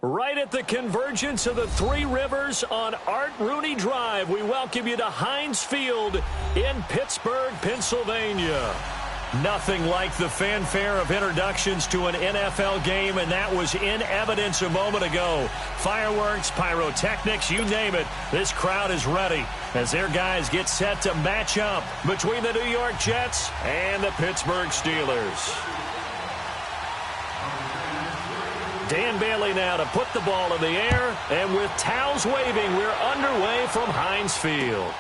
Right at the convergence of the Three Rivers on Art Rooney Drive, we welcome you to Heinz Field in Pittsburgh, Pennsylvania. Nothing like the fanfare of introductions to an NFL game, and that was in evidence a moment ago. Fireworks, pyrotechnics, you name it. This crowd is ready as their guys get set to match up between the New York Jets and the Pittsburgh Steelers. Dan Bailey now to put the ball in the air, and with towels waving, we're underway from Heinz Field.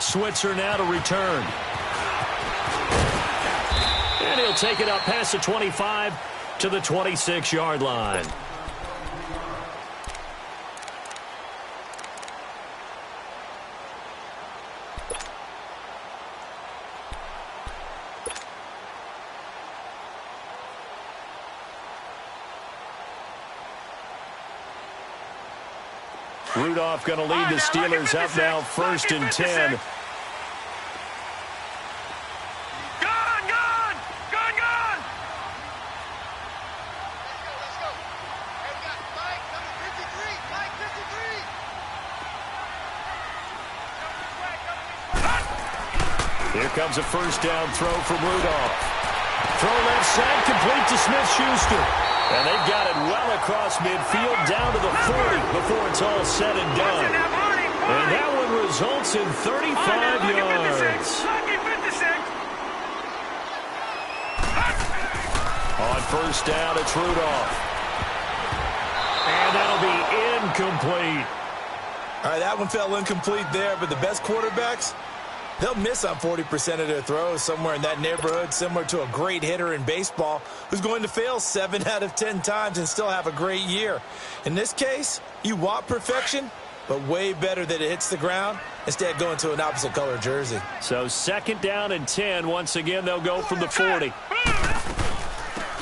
Switzer now to return. And he'll take it up past the 25 to the 26-yard line. Rudolph going to lead the Steelers up now, 1st and 10. Here comes a first down throw from Rudolph. Throw left side, complete to Smith-Schuster. And they've got it well across midfield down to the 40 before it's all said and done. And that one results in 35 yards. On first down, it's Rudolph. And that'll be incomplete. All right, that one fell incomplete there, but the best quarterbacks, they'll miss on 40% of their throws, somewhere in that neighborhood, similar to a great hitter in baseball who's going to fail 7 out of 10 times and still have a great year. In this case, you want perfection, but way better that it hits the ground instead of going to an opposite color jersey. So 2nd down and 10. Once again, they'll go from the 40.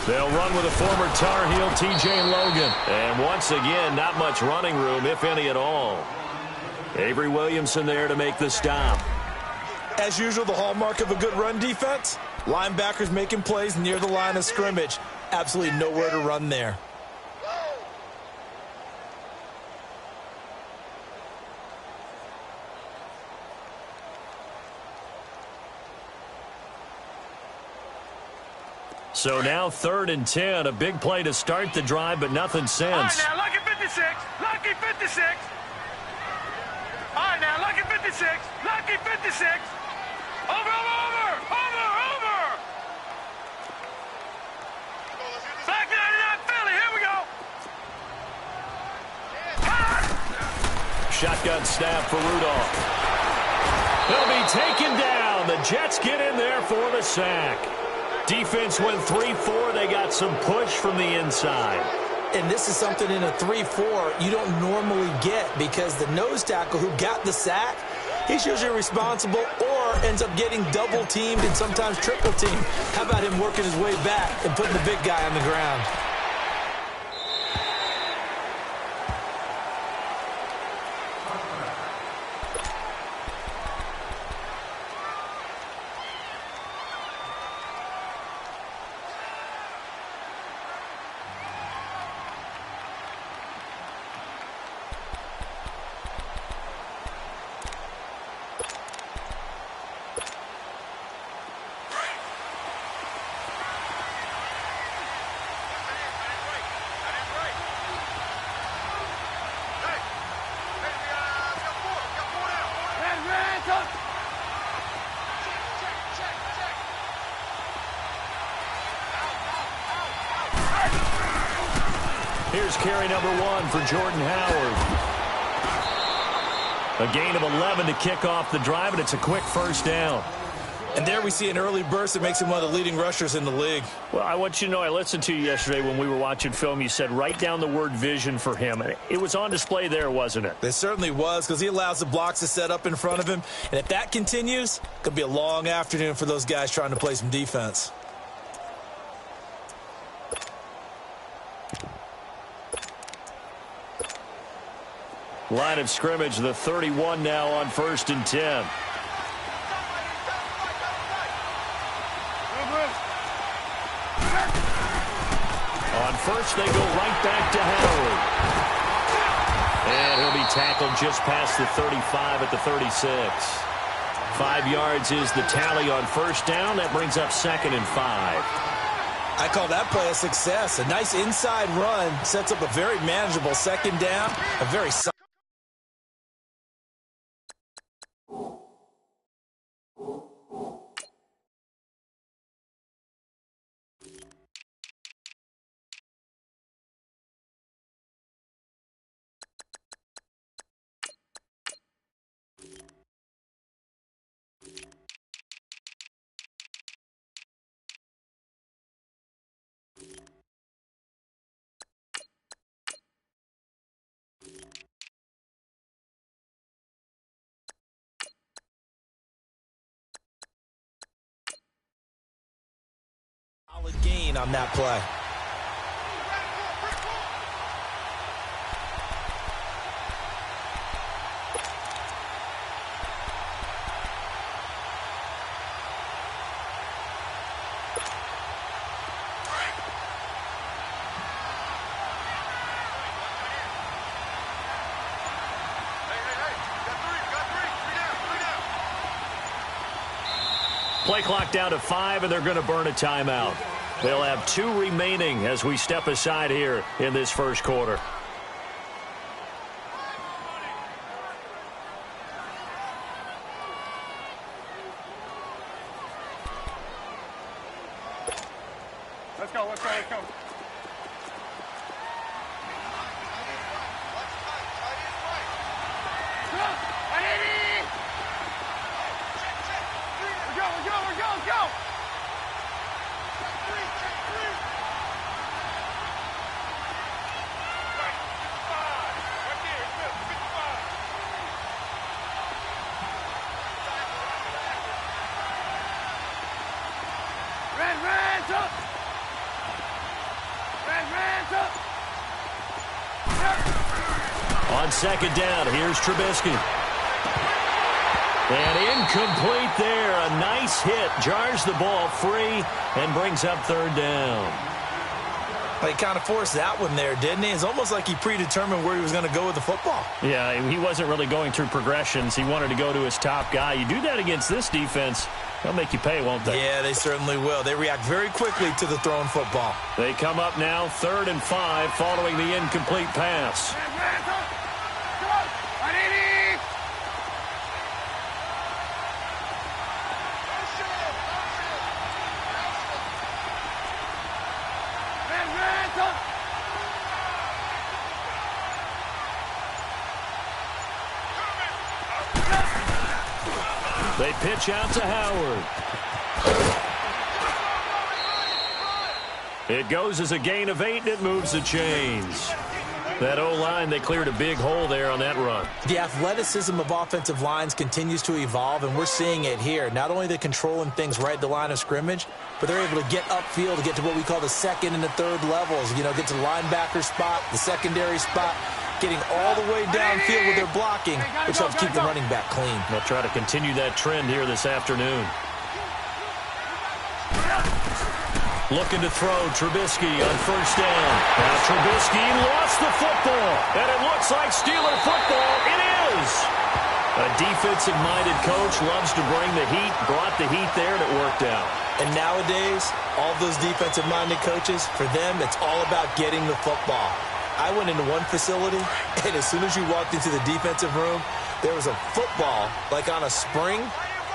They'll run with a former Tar Heel, T.J. Logan. And once again, not much running room, if any at all. Avery Williamson there to make the stop. As usual, the hallmark of a good run defense, linebackers making plays near the line of scrimmage. Absolutely nowhere to run there. So now 3rd and 10, a big play to start the drive, but nothing since. All right, now, lucky 56, lucky 56. All right, now, lucky 56, lucky 56. Over. Back 99 Philly, here we go. Shotgun snap for Rudolph. He'll be taken down. The Jets get in there for the sack. Defense went 3-4. They got some push from the inside. And this is something in a 3-4 you don't normally get, because the nose tackle who got the sack, he's usually responsible or ends up getting double-teamed and sometimes triple-teamed. How about him working his way back and putting the big guy on the ground? Here's carry number 1 for Jordan Howard. A gain of 11 to kick off the drive, and it's a quick first down. And there we see an early burst that makes him one of the leading rushers in the league. Well, I want you to know, I listened to you yesterday when we were watching film. You said write down the word vision for him. It was on display there, wasn't it? It certainly was, because he allows the blocks to set up in front of him. And if that continues, it could be a long afternoon for those guys trying to play some defense. Line of scrimmage, the 31 now on 1st and 10. On On first, they go right back to Howard. And he'll be tackled just past the 35 at the 36. 5 yards is the tally on first down. That brings up 2nd and 5. I call that play a success. A nice inside run sets up a very manageable 2nd down. A very solid gain on that play. Play clock down to 5, and they're going to burn a timeout. They'll have 2 remaining as we step aside here in this first quarter. Let's go, let's go, let's go. On 2nd down, here's Trubisky. And incomplete there. A nice hit. Jars the ball free and brings up 3rd down. He kind of forced that one there, didn't he? It's almost like he predetermined where he was going to go with the football. Yeah, he wasn't really going through progressions. He wanted to go to his top guy. You do that against this defense, they'll make you pay, won't they? Yeah, they certainly will. They react very quickly to the thrown football. They come up now 3rd and 5 following the incomplete pass. They pitch out to Howard. It goes as a gain of 8, and it moves the chains. That O-line, they cleared a big hole there on that run. The athleticism of offensive lines continues to evolve, and we're seeing it here. Not only they're controlling things right at the line of scrimmage, but they're able to get upfield to get to what we call the 2nd and the 3rd levels. You know, get to the linebacker spot, the secondary spot, getting all the way downfield with their blocking, which helps keep the running back clean. They'll try to continue that trend here this afternoon. Looking to throw Trubisky on first down. Now Trubisky lost the football, and it looks like Steeler football. It is. A defensive-minded coach loves to bring the heat, brought the heat there, and it worked out. And nowadays, all those defensive-minded coaches, for them, it's all about getting the football. I went into one facility, and as soon as you walked into the defensive room, there was a football, like on a spring,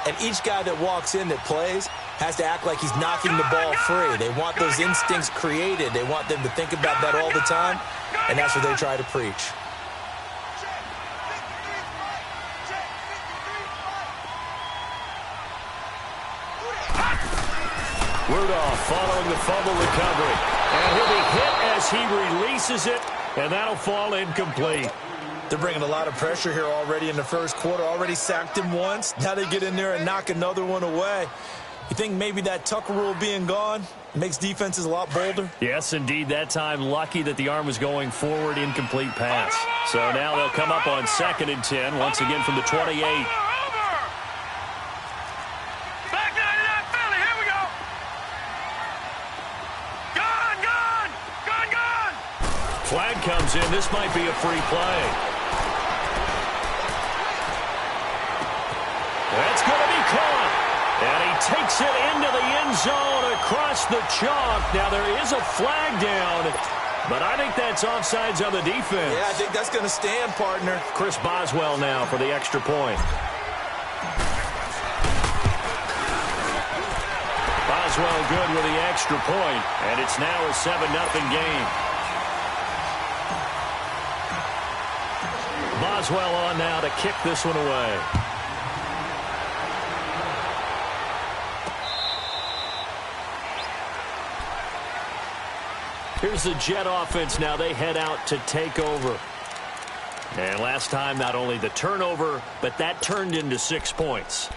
and each guy that walks in that plays has to act like he's knocking the ball free. They want those instincts created. They want them to think about that all the time, and that's what they try to preach. Rudolph following the fumble recovery. And he'll be hit as he releases it, and that'll fall incomplete. They're bringing a lot of pressure here already in the first quarter. Already sacked him once. Now they get in there and knock another one away. You think maybe that Tucker rule being gone makes defenses a lot bolder? Yes, indeed. That time lucky that the arm was going forward, incomplete pass. So now they'll come up on 2nd and 10, once again from the 28. Gun, flag comes in. This might be a free play. That's going to be caught. And he takes it into the end zone across the chalk. Now, there is a flag down, but I think that's offsides on the defense. Yeah, I think that's going to stand, partner. Chris Boswell now for the extra point. Boswell good with the extra point, and it's now a 7-0 game. Boswell on now to kick this one away. Here's the Jet offense now. They head out to take over. And last time, not only the turnover, but that turned into 6 points.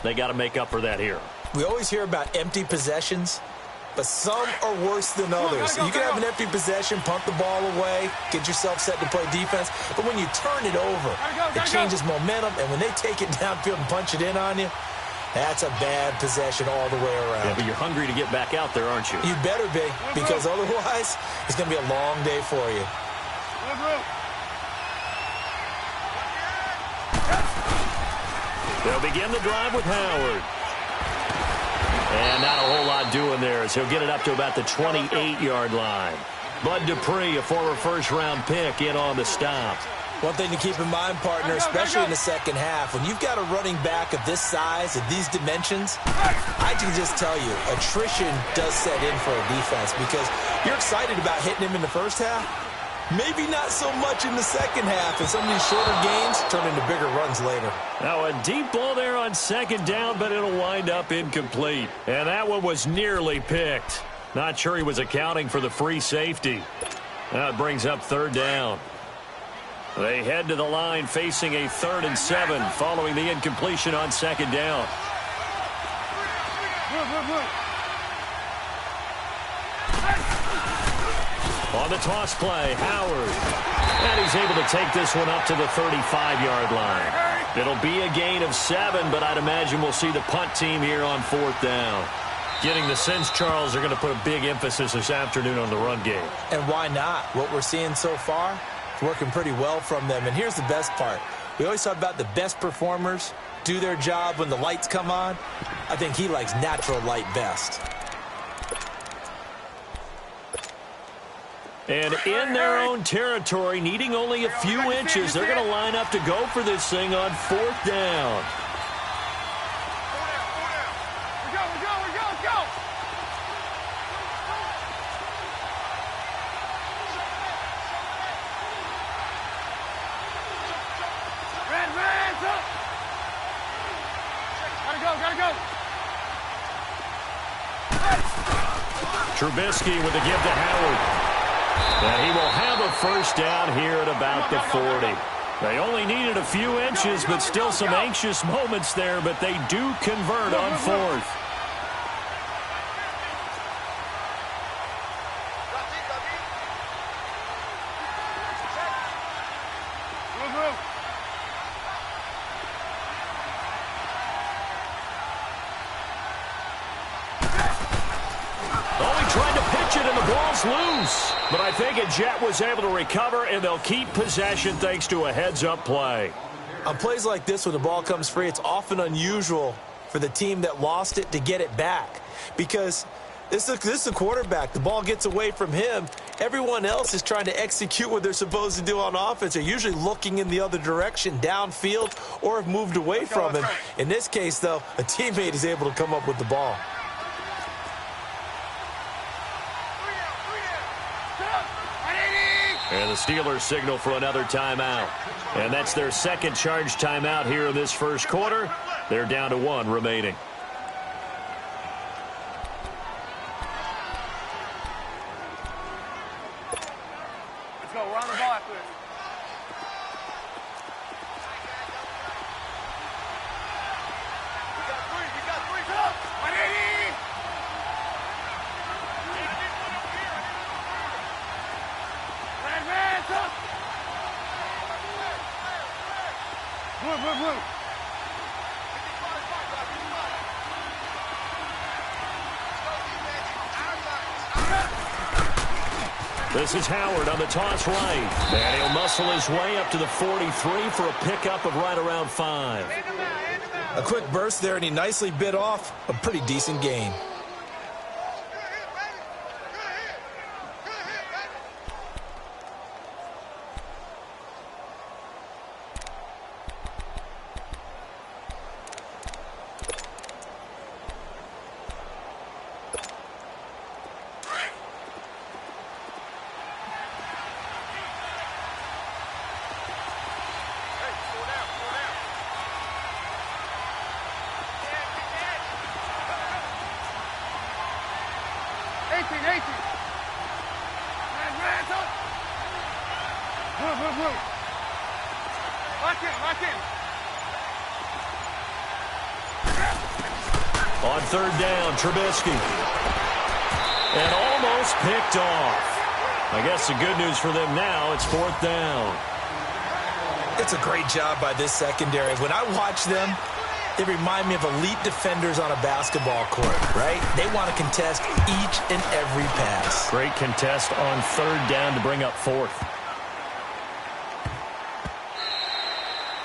They got to make up for that here. We always hear about empty possessions, but some are worse than others. You can have an empty possession, punt the ball away, get yourself set to play defense, but when you turn it over, it changes momentum, and when they take it downfield and punch it in on you, that's a bad possession all the way around. Yeah, but you're hungry to get back out there, aren't you? You better be, because otherwise, it's going to be a long day for you. They'll begin the drive with Howard. And not a whole lot doing there as he'll get it up to about the 28-yard line. Bud Dupree, a former first-round pick, in on the stop. One thing to keep in mind, partner, especially in the second half, when you've got a running back of this size, of these dimensions, I can just tell you, attrition does set in for a defense because you're excited about hitting him in the first half. Maybe not so much in the second half, and some of these shorter gains turn into bigger runs later. Now a deep ball there on second down, but it'll wind up incomplete. And that one was nearly picked. Not sure he was accounting for the free safety. Now it brings up third down. They head to the line facing a 3rd and 7 following the incompletion on second down. On the toss play, Howard. And he's able to take this one up to the 35-yard line. It'll be a gain of 7, but I'd imagine we'll see the punt team here on 4th down. Getting the sense, Charles, are going to put a big emphasis this afternoon on the run game. And why not? What we're seeing so far, it's working pretty well from them. And here's the best part. We always talk about the best performers do their job when the lights come on. I think he likes natural light best. And in their own territory, needing only a few inches, they're going to line up to go for this thing on 4th down. Trubisky with the give to Howard. And he will have a first down here at about the 40. They only needed a few inches, but still some anxious moments there, but they do convert on 4th. Loose, but I think a Jet was able to recover, and they'll keep possession thanks to a heads-up play. On plays like this, when the ball comes free, it's often unusual for the team that lost it to get it back because this is a quarterback. The ball gets away from him. Everyone else is trying to execute what they're supposed to do on offense. They're usually looking in the other direction, downfield, or have moved away from him. In this case, though, a teammate is able to come up with the ball. And the Steelers signal for another timeout. And that's their second charge timeout here in this first quarter. They're down to 1 remaining. Let's go. We're on the ball after this. We got three. Go. 180. Blue. This is Howard on the toss right. And he'll muscle his way up to the 43 for a pickup of right around 5. A quick burst there, and he nicely bit off a pretty decent gain. On third down, Trubisky. And almost picked off. I guess the good news for them now, it's fourth down. It's a great job by this secondary. When I watch them, they remind me of elite defenders on a basketball court, right? They want to contest each and every pass. Great contest on third down to bring up fourth.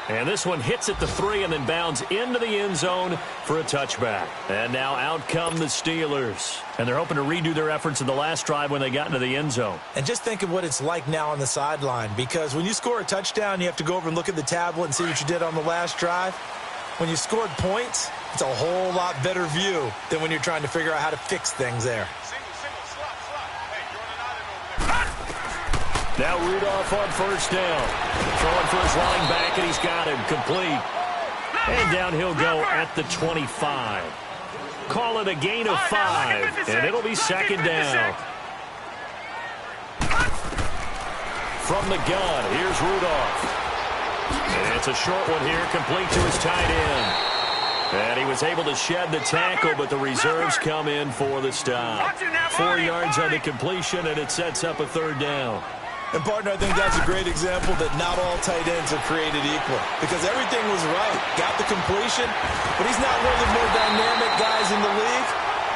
And this one hits at the 3 and then bounds into the end zone for a touchback. And now out come the Steelers. And they're hoping to redo their efforts in the last drive when they got into the end zone. And just think of what it's like now on the sideline, because when you score a touchdown, you have to go over and look at the tablet and see what you did on the last drive. When you scored points, it's a whole lot better view than when you're trying to figure out how to fix things there. Now Rudolph on first down. Throwing for his running back, and he's got him complete. And down he'll go at the 25. Call it a gain of 5, and it'll be second down. From the gun, here's Rudolph. And it's a short one here, complete to his tight end. And he was able to shed the tackle, but the reserves come in for the stop. 4 yards on the completion, and it sets up a third down. And, partner, I think that's a great example that not all tight ends are created equal, because everything was right. Got the completion, but he's not one of the more dynamic guys in the league.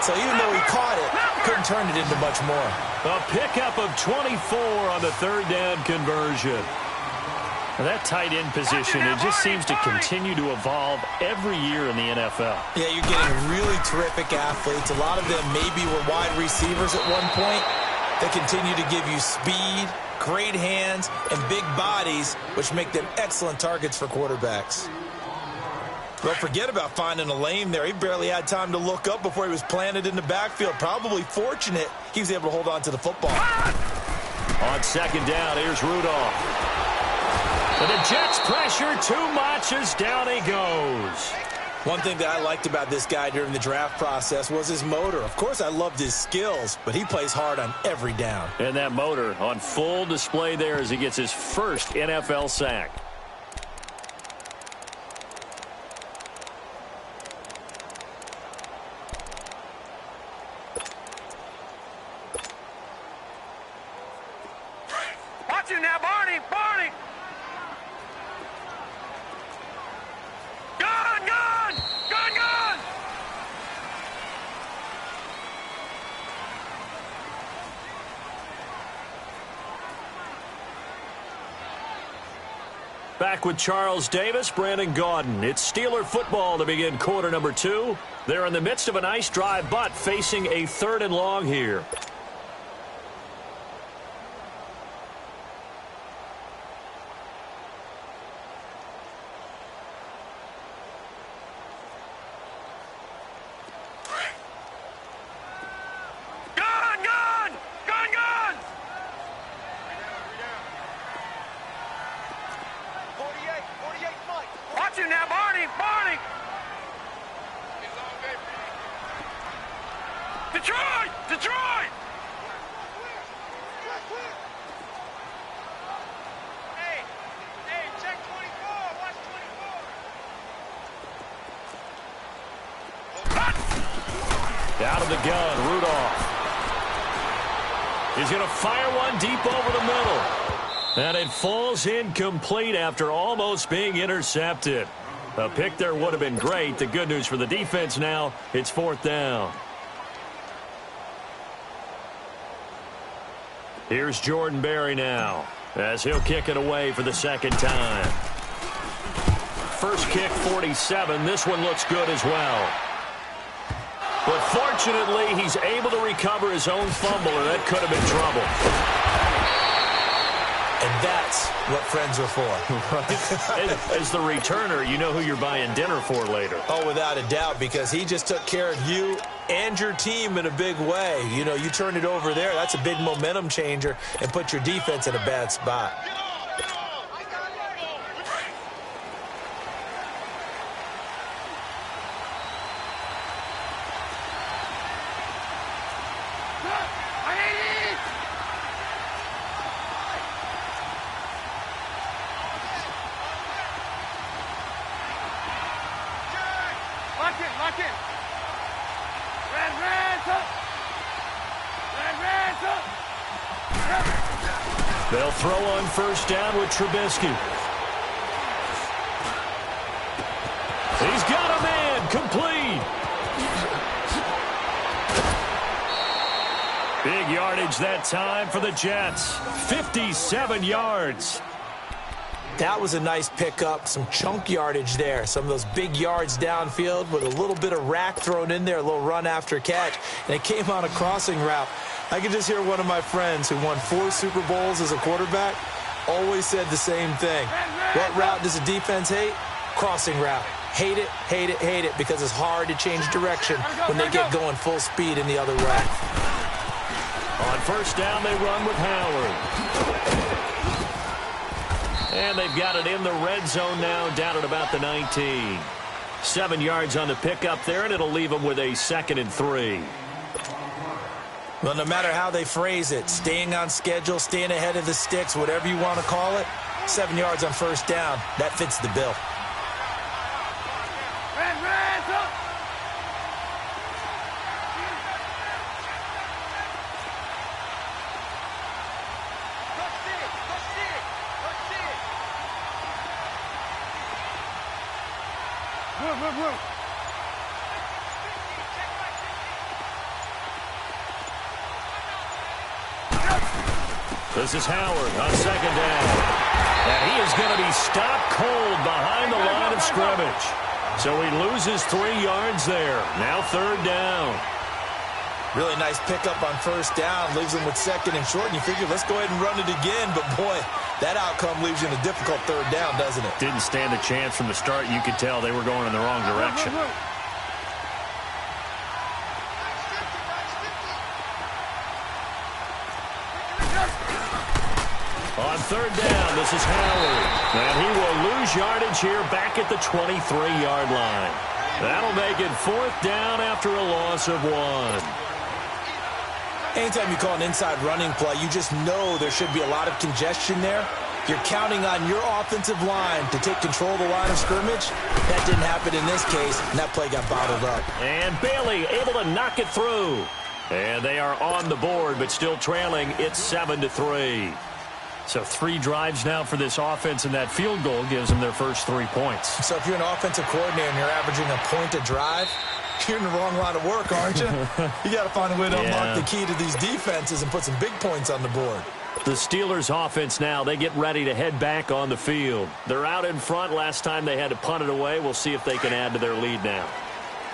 So even though he caught it, couldn't turn it into much more. A pickup of 24 on the third down conversion. Now that tight end position, it just seems to continue to evolve every year in the NFL. Yeah, you're getting really terrific athletes. A lot of them maybe were wide receivers at one point. They continue to give you speed, great hands, and big bodies, which make them excellent targets for quarterbacks. Don't forget about finding a lane there. He barely had time to look up before he was planted in the backfield. Probably fortunate he was able to hold on to the football. On second down, here's Rudolph. But the Jets pressure too much as down he goes. One thing that I liked about this guy during the draft process was his motor. Of course, I loved his skills, but he plays hard on every down. And that motor on full display there as he gets his first NFL sack. Watch him now, Barney! Barney! Gun! Gun! Gun! Gun! Back with Charles Davis, Brandon Gaudin. It's Steeler football to begin quarter number 2. They're in the midst of a nice drive, but facing a third and long here. Detroit! Detroit! Hey, check 24. Watch 24. Out of the gun, Rudolph. He's going to fire one deep over the middle. And it falls incomplete after almost being intercepted. A pick there would have been great. The good news for the defense now, it's fourth down. Here's Jordan Berry now, as he'll kick it away for the second time. First kick, 47. This one looks good as well. But fortunately, he's able to recover his own fumble, or that could have been trouble. And that's what friends are for. Right? As the returner, you know who you're buying dinner for later. Oh, without a doubt, because he just took care of you and your team in a big way. You know, you turn it over there, that's a big momentum changer, and put your defense in a bad spot. They'll throw on first down with Trubisky. He's got a man, complete. Big yardage that time for the Jets. 57 yards. That was a nice pickup, some chunk yardage there. Some of those big yards downfield with a little bit of rack thrown in there, a little run after catch, and it came on a crossing route. I can just hear one of my friends who won 4 Super Bowls as a quarterback always said the same thing. What route does a defense hate? Crossing route. Hate it, hate it, hate it, because it's hard to change direction when they get going full speed in the other way. On first down, they run with Howard. And they've got it in the red zone now, down at about the 19. 7 yards on the pickup there, and it'll leave them with a 2nd and 3. Well, no matter how they phrase it, staying on schedule, staying ahead of the sticks, whatever you want to call it, 7 yards on first down, that fits the bill. This is Howard on second down. And he is going to be stopped cold behind the line of scrimmage. So he loses 3 yards there. Now third down. Really nice pickup on first down. Leaves them with 2nd and short. And you figure, let's go ahead and run it again. But, boy, that outcome leaves you in a difficult third down, doesn't it? Didn't stand a chance from the start. You could tell they were going in the wrong direction. On third down, this is Howard. And he will lose yardage here back at the 23-yard line. That'll make it 4th down after a loss of 1. Anytime you call an inside running play, you just know there should be a lot of congestion there. You're counting on your offensive line to take control of the line of scrimmage. That didn't happen in this case, and that play got bottled up. And Bailey able to knock it through. And they are on the board, but still trailing. It's 7-3. So 3 drives now for this offense, and that field goal gives them their first 3 points. So if you're an offensive coordinator and you're averaging a point a drive, you're in the wrong line of work, aren't you? You got to find a way to unlock the key to these defenses and put some big points on the board. The Steelers offense now, they get ready to head back on the field. They're out in front. Last time they had to punt it away. We'll see if they can add to their lead now.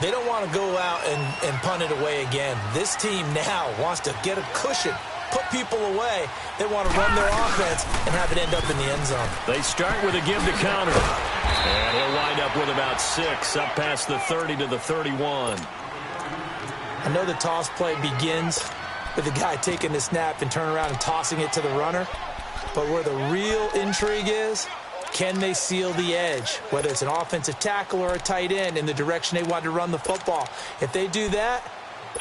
They don't want to go out and punt it away again. This team now wants to get a cushion, put people away. They want to run their offense and have it end up in the end zone. They start with a give to counter. And he'll wind up with about 6, up past the 30 to the 31. I know the toss play begins with the guy taking the snap and turning around and tossing it to the runner. But where the real intrigue is, can they seal the edge? Whether it's an offensive tackle or a tight end in the direction they want to run the football. If they do that,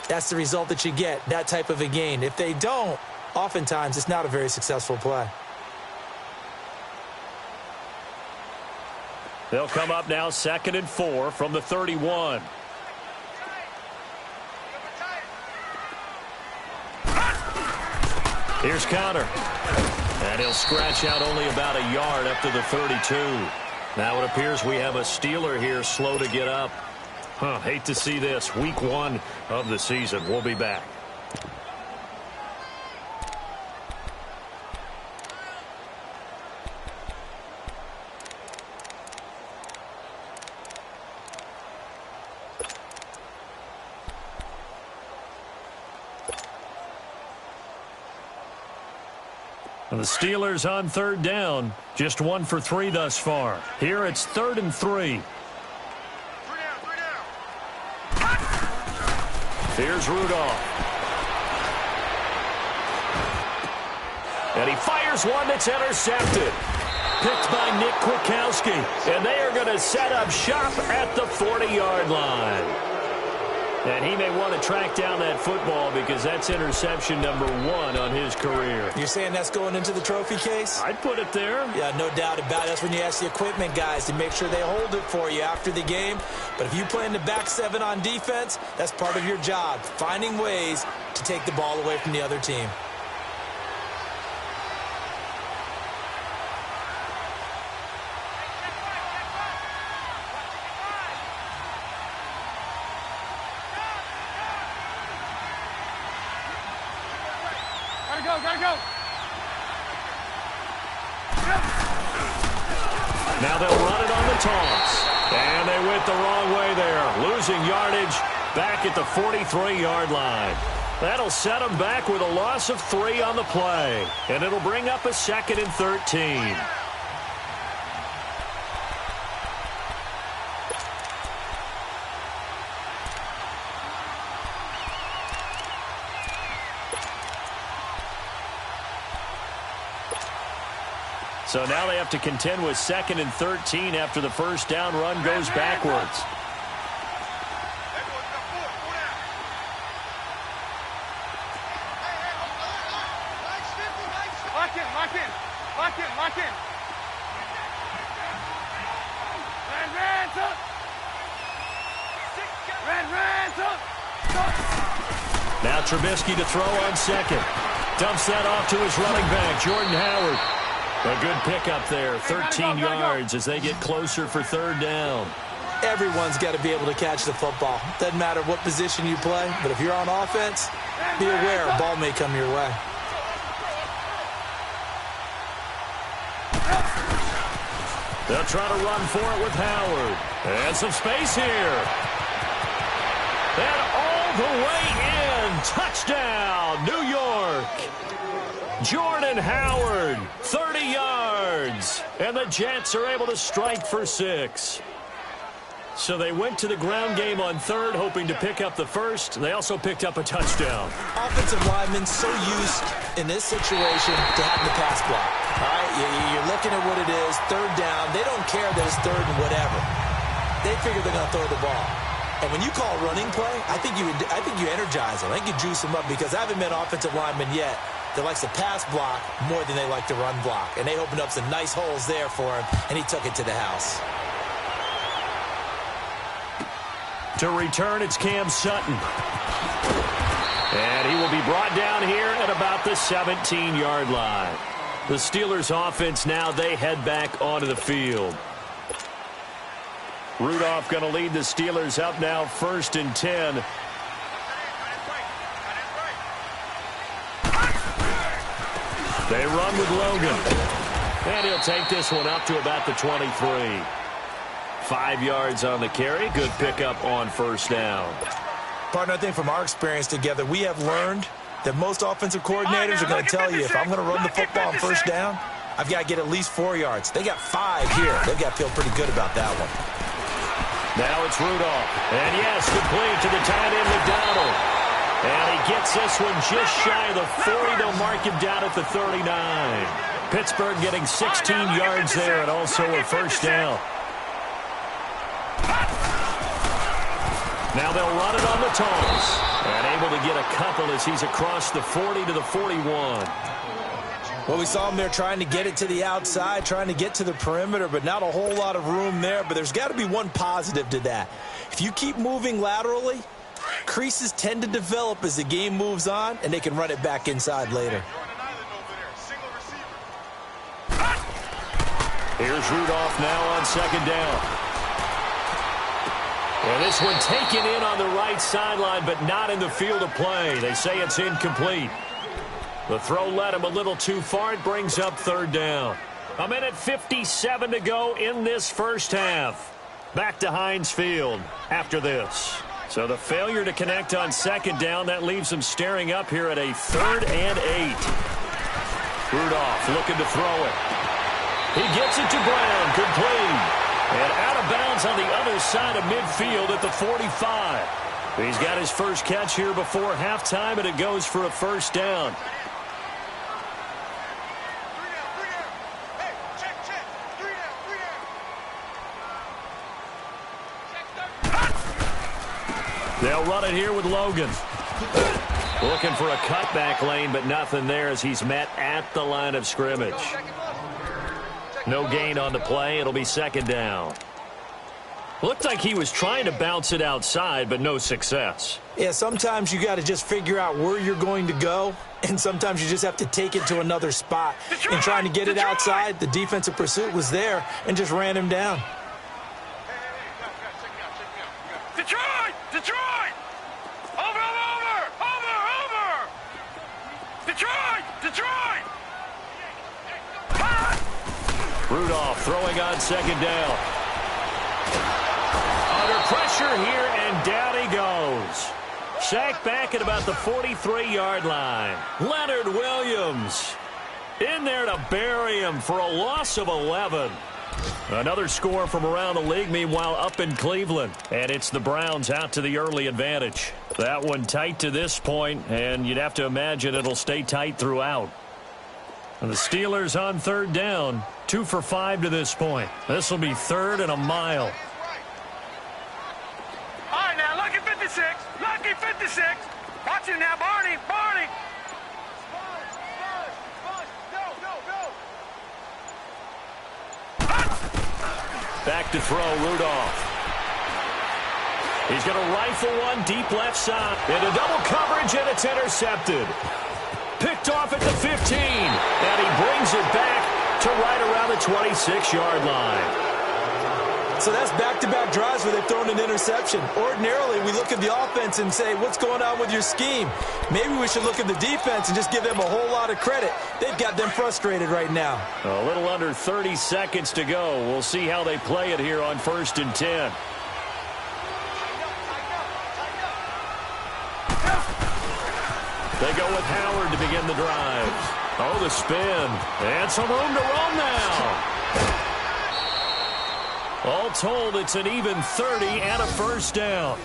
that's the result that you get, that type of a gain. If they don't, oftentimes it's not a very successful play. They'll come up now 2nd and 4 from the 31. Here's counter. And he'll scratch out only about a yard up to the 32. Now it appears we have a Steeler here slow to get up. Hate to see this. Week 1 of the season. We'll be back. The Steelers on third down, just 1 for 3 thus far. Here it's 3rd and 3. Here's Rudolph. And he fires one that's intercepted. Picked by Nick Kwiatkowski. And they are going to set up shop at the 40-yard line. And he may want to track down that football because that's interception number 1 on his career. You're saying that's going into the trophy case? I'd put it there. Yeah, no doubt about it. That's when you ask the equipment guys to make sure they hold it for you after the game. But if you play in the back 7 on defense, that's part of your job, finding ways to take the ball away from the other team. Gotta go. Now they'll run it on the toss. And they went the wrong way there. Losing yardage back at the 43-yard line. That'll set them back with a loss of 3 on the play. And it'll bring up a 2nd and 13. So now they have to contend with 2nd and 13 after the first down run goes backwards. Lock in. Now Trubisky to throw on 2nd. Dumps that off to his running back, Jordan Howard. A good pickup there, 13 yards as they get closer for 3rd down. Everyone's got to be able to catch the football. Doesn't matter what position you play, but if you're on offense, be aware a ball may come your way. They'll try to run for it with Howard. And some space here. And all the way in. Touchdown, New York. Jordan Howard, 30 yards. And the Jets are able to strike for 6. So they went to the ground game on 3rd, hoping to pick up the 1st. They also picked up a touchdown. Offensive linemen so used in this situation to having the pass block. All right, you're looking at what it is, 3rd down. They don't care that it's 3rd and whatever. They figure they're going to throw the ball. And when you call running play, I think you energize them. I think you juice them up because I haven't met offensive linemen yet that likes to pass block more than they like to run block. And they opened up some nice holes there for him, and he took it to the house. To return, it's Cam Sutton. And he will be brought down here at about the 17-yard line. The Steelers' offense now, they head back onto the field. Rudolph going to lead the Steelers up now, 1st and 10. They run with Logan. And he'll take this one up to about the 23. 5 yards on the carry. Good pickup on 1st down. Partner, I think from our experience together, we have learned that most offensive coordinators are going to tell you, if I'm going to run the football on 1st down, I've got to get at least 4 yards. They got 5 here. They've got to feel pretty good about that one. Now it's Rudolph. And yes, complete to the tight end, McDonald. And he gets this one just shy of the 40. They'll mark him down at the 39. Pittsburgh getting 16 yards there and also a 1st down. Now they'll run it on the toss. And able to get a couple as he's across the 40 to the 41. Well, we saw him there trying to get it to the outside, trying to get to the perimeter, but not a whole lot of room there. But there's got to be one positive to that. If you keep moving laterally, creases tend to develop as the game moves on, and they can run it back inside later. Here's Rudolph now on 2nd down. And this one taken in on the right sideline, but not in the field of play. They say it's incomplete. The throw led him a little too far. It brings up 3rd down. 1:57 to go in this first half. Back to Heinz Field after this. So the failure to connect on 2nd down, that leaves them staring up here at a 3rd and 8. Rudolph looking to throw it. He gets it to Brown, complete. And out of bounds on the other side of midfield at the 45. He's got his first catch here before halftime, and it goes for a first down. They'll run it here with Logan. Looking for a cutback lane, but nothing there as he's met at the line of scrimmage. No gain on the play. It'll be second down. Looked like he was trying to bounce it outside, but no success. Yeah, sometimes you got to just figure out where you're going to go, and sometimes you just have to take it to another spot. And trying to get it outside, the defensive pursuit was there and just ran him down. Detroit! Detroit! Over! Detroit! Detroit! Rudolph throwing on second down. Under pressure here, and down he goes. Sacked back at about the 43-yard line. Leonard Williams in there to bury him for a loss of 11. Another score from around the league, meanwhile, up in Cleveland. And it's the Browns out to the early advantage. That one tight to this point, and you'd have to imagine it'll stay tight throughout. And the Steelers on third down, 2 for 5 to this point. This will be third and a mile. All right, now, lucky 56. Lucky 56. Watch it now, Barney. Barney. Back to throw, Rudolph. He's going to rifle one deep left side. Into double coverage, and it's intercepted. Picked off at the 15, and he brings it back to right around the 26-yard line. So that's back-to-back drives where they've thrown an interception. Ordinarily, we look at the offense and say, what's going on with your scheme? Maybe we should look at the defense and just give them a whole lot of credit. They've got them frustrated right now. A little under 30 seconds to go. We'll see how they play it here on 1st and 10. They go with Howard to begin the drive. Oh, the spin. And some room to roam now. All told, it's an even 30 and a first down.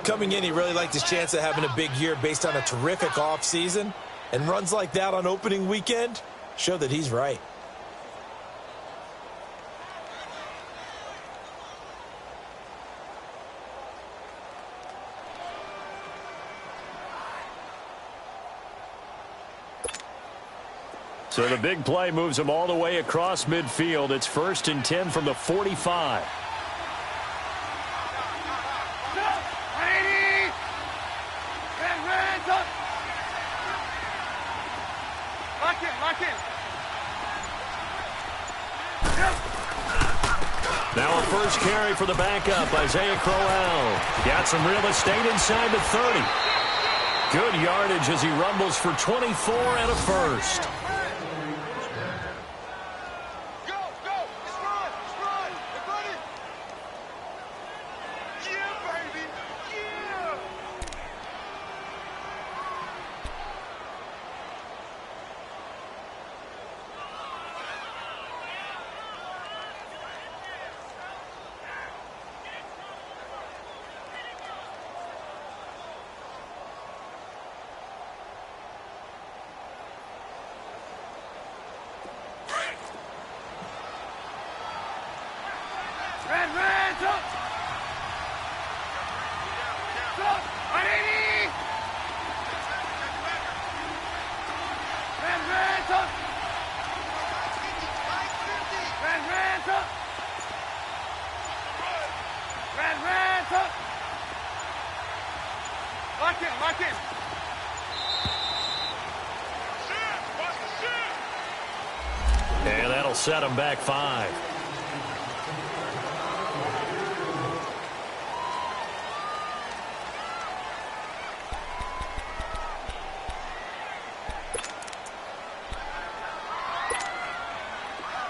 Coming in, he really liked his chance of having a big year based on a terrific offseason. And runs like that on opening weekend show that he's right. So the big play moves him all the way across midfield. It's 1st and 10 from the 45. Now a first carry for the backup, Isaiah Crowell. Got some real estate inside the 30. Good yardage as he rumbles for 24 and a first. And that'll set him back 5.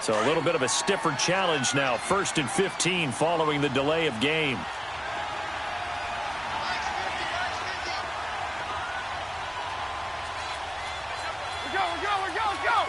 So a little bit of a stiffer challenge now. 1st and 15 following the delay of game. Go!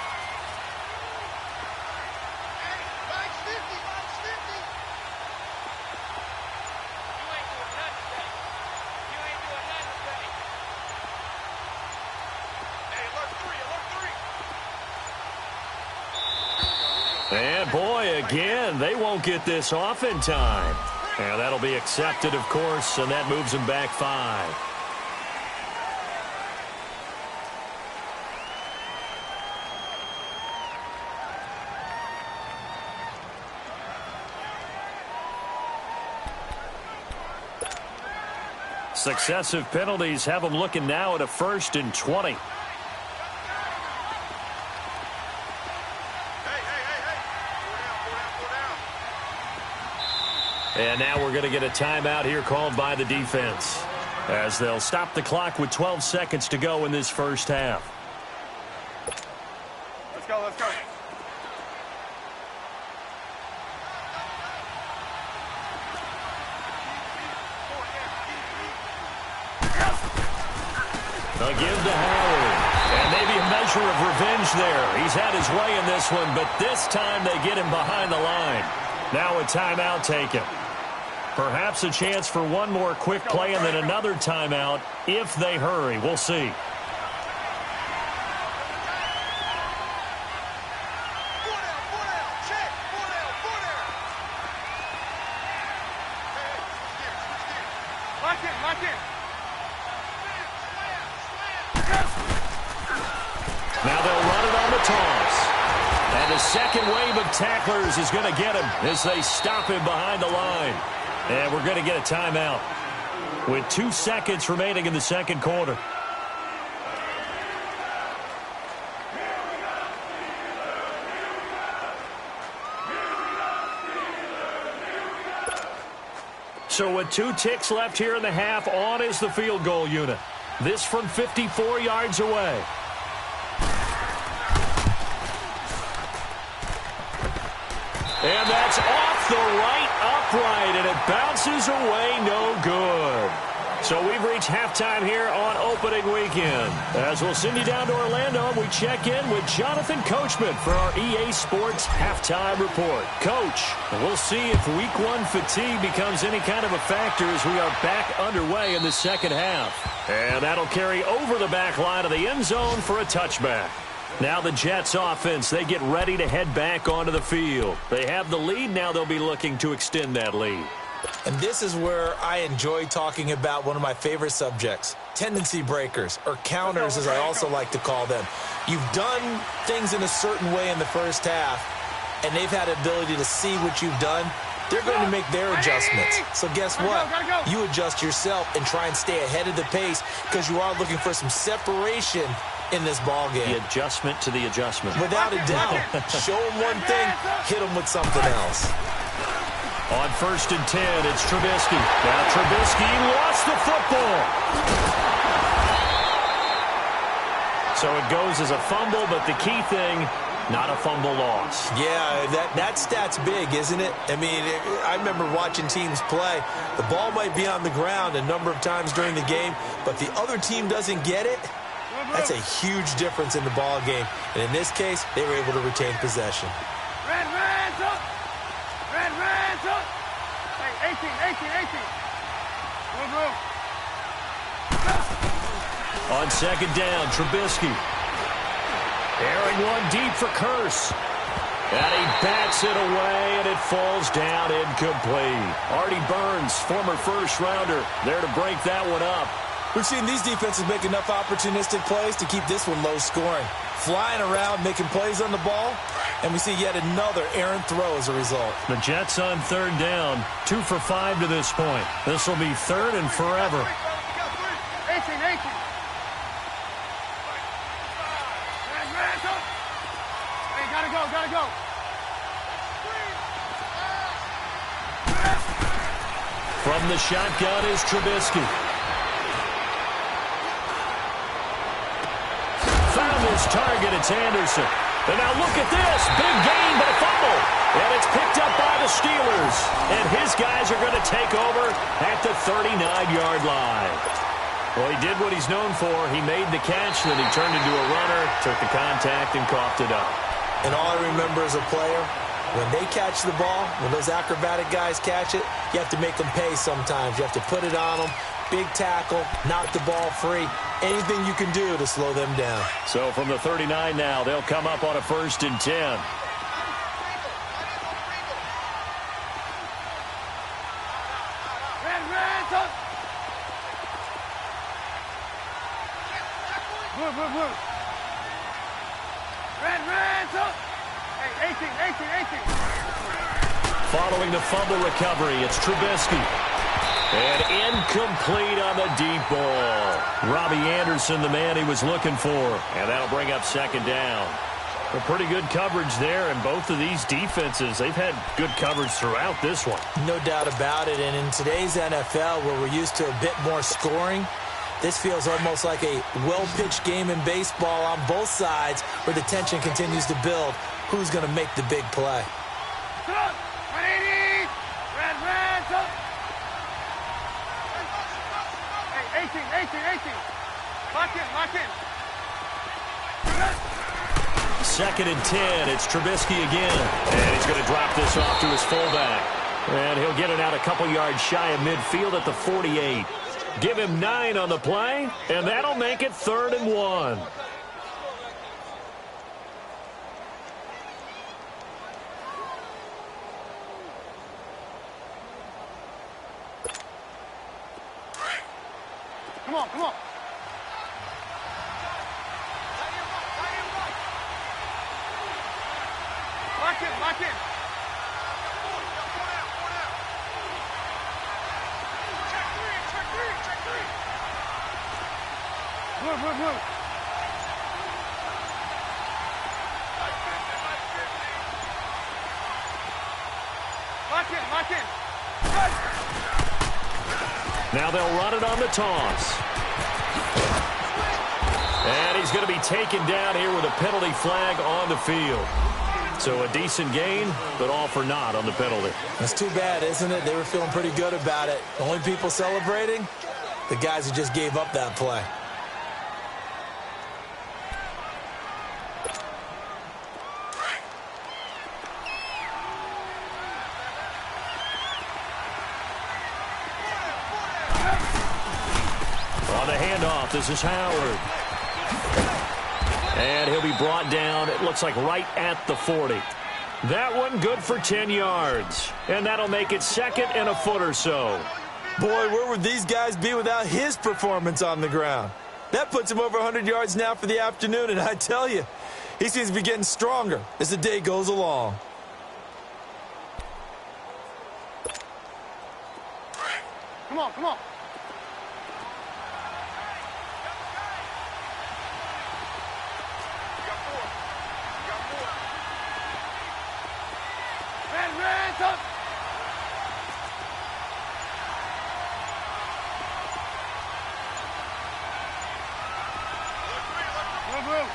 And, boy, again, they won't get this off in time. And that'll be accepted, of course, and that moves them back 5. Successive penalties have them looking now at a 1st and 20. And now we're going to get a timeout here called by the defense, as they'll stop the clock with 12 seconds to go in this first half. Let's go, let's go. A give to Howard. And maybe a measure of revenge there. He's had his way in this one, but this time they get him behind the line. Now a timeout taken. Perhaps a chance for one more quick play and then another timeout if they hurry. We'll see. Now they'll run it on the toss. And the second wave of tacklers is going to get him as they stop him behind the line. And we're going to get a timeout with 2 seconds remaining in the second quarter. So with 2 ticks left here in the half, on is the field goal unit. This from 54 yards away. And that's off the right upright, and it bounces away no good. So we've reached halftime here on opening weekend. As we'll send you down to Orlando, we check in with Jonathan Coachman for our EA Sports Halftime Report. Coach, we'll see if Week 1 fatigue becomes any kind of a factor as we are back underway in the second half. And that'll carry over the back line of the end zone for a touchback. Now the Jets offense, they get ready to head back onto the field. They have the lead. Now they'll be looking to extend that lead. And this is where I enjoy talking about one of my favorite subjects, tendency breakers, or counters as I also like to call them. You've done things in a certain way in the first half, and they've had the ability to see what you've done. They're going to make their adjustments. So guess what? You adjust yourself and try and stay ahead of the pace because you are looking for some separation in this ball game. The adjustment to the adjustment. Without a doubt. Show them one thing, hit them with something else. On 1st and 10, it's Trubisky. Now Trubisky lost the football. So it goes as a fumble, but the key thing, not a fumble loss. Yeah, that stat's big, isn't it? I mean, I remember watching teams play. The ball might be on the ground a number of times during the game, but the other team doesn't get it. That's a huge difference in the ball game. And in this case, they were able to retain possession. Red, up. Red, up. Hey, 18. Move. On 2nd down, Trubisky. Airing one deep for Curse. And he bats it away, and it falls down incomplete. Artie Burns, former first-rounder, there to break that one up. We've seen these defenses make enough opportunistic plays to keep this one low scoring. Flying around, making plays on the ball, and we see yet another errant throw as a result. The Jets on 3rd down, 2 for 5 to this point. This will be 3rd and forever. 18. Hey, gotta go. From the shotgun is Trubisky. Found his target, it's Anderson. And now look at this, big gain but a fumble. And it's picked up by the Steelers. And his guys are going to take over at the 39-yard line. Well, he did what he's known for. He made the catch, then he turned into a runner, took the contact, and coughed it up. And all I remember as a player, when they catch the ball, when those acrobatic guys catch it, you have to make them pay sometimes. You have to put it on them. Big tackle, knock the ball free. Anything you can do to slow them down. So from the 39 now, they'll come up on a 1st and 10. Move, move, move. Red, up. Hey, 18. Following the fumble recovery, it's Trubisky. And incomplete on the deep ball. Robbie Anderson, the man he was looking for. And that'll bring up second down. A pretty good coverage there, and both of these defenses, they've had good coverage throughout this one. No doubt about it, and in today's NFL, where we're used to a bit more scoring, this feels almost like a well-pitched game in baseball on both sides where the tension continues to build. Who's going to make the big play? 180. Red, up. Hey, 18. Lock in. Second and 10, it's Trubisky again. And he's going to drop this off to his fullback. And he'll get it out a couple yards shy of midfield at the 48. Give him 9 on the play, and that'll make it 3rd and 1. Come on. Lock in. Check three. Move. Lock in. Now they'll run it on the toss. And he's going to be taken down here with a penalty flag on the field. So a decent gain, but all for naught on the penalty. That's too bad, isn't it? They were feeling pretty good about it. The only people celebrating, the guys who just gave up that play. On the handoff, this is Howard. And he'll be brought down, it looks like right at the 40. That one good for 10 yards. And that'll make it 2nd and a foot or so. Boy, where would these guys be without his performance on the ground? That puts him over 100 yards now for the afternoon, and I tell you, he seems to be getting stronger as the day goes along. Come on. Red, up. Move.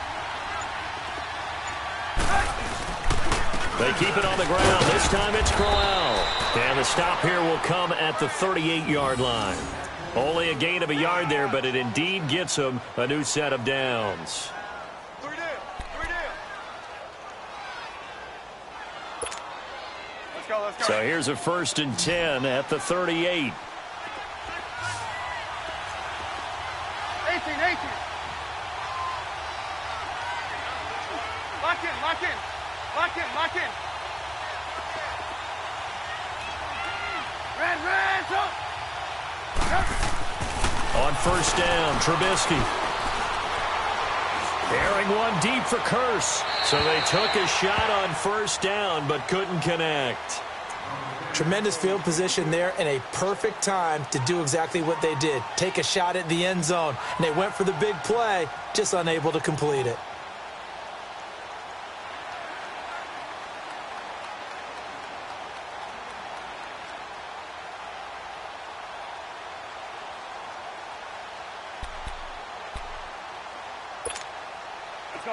They keep it on the ground. This time it's Crowell. And the stop here will come at the 38-yard line. Only a gain of a yard there, but it indeed gets them a new set of downs. Three down. Let's go. So here's a 1st and 10 at the 38. 18. Lock in. Red, up. On 1st down, Trubisky. Airing one deep for Curse. So they took a shot on 1st down, but couldn't connect. Tremendous field position there and a perfect time to do exactly what they did. Take a shot at the end zone. And they went for the big play, just unable to complete it.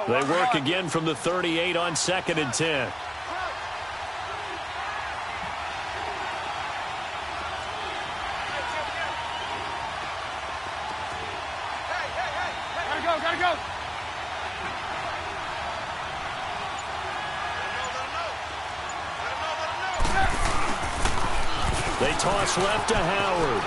They work again from the 38 on 2nd and 10. Gotta go. They toss left to Howard.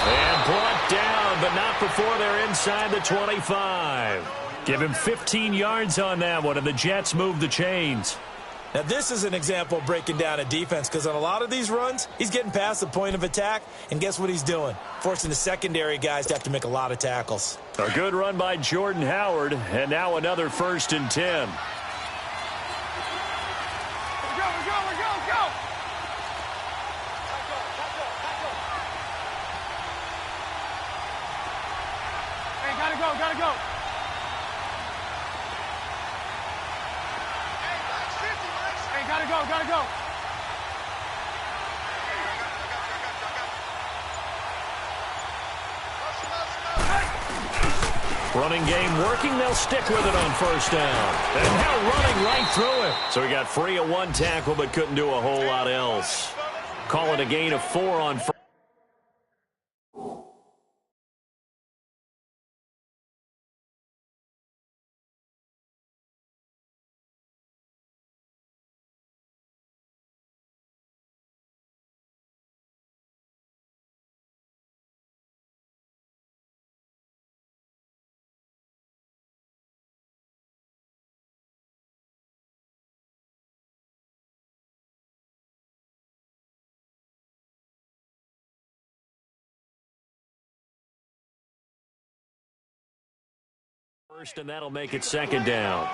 And brought down, but not before they're inside the 25. Give him 15 yards on that one, and the Jets move the chains. Now, this is an example of breaking down a defense because on a lot of these runs, he's getting past the point of attack, and guess what he's doing? Forcing the secondary guys to have to make a lot of tackles. A good run by Jordan Howard, and now another 1st and 10. Gotta go. Hey, gotta go. Running game working. They'll stick with it on 1st down. And now running right through it. So he got free of 1 tackle but couldn't do a whole lot else. Call it a gain of 4 on 1st. And that'll make it 2nd down.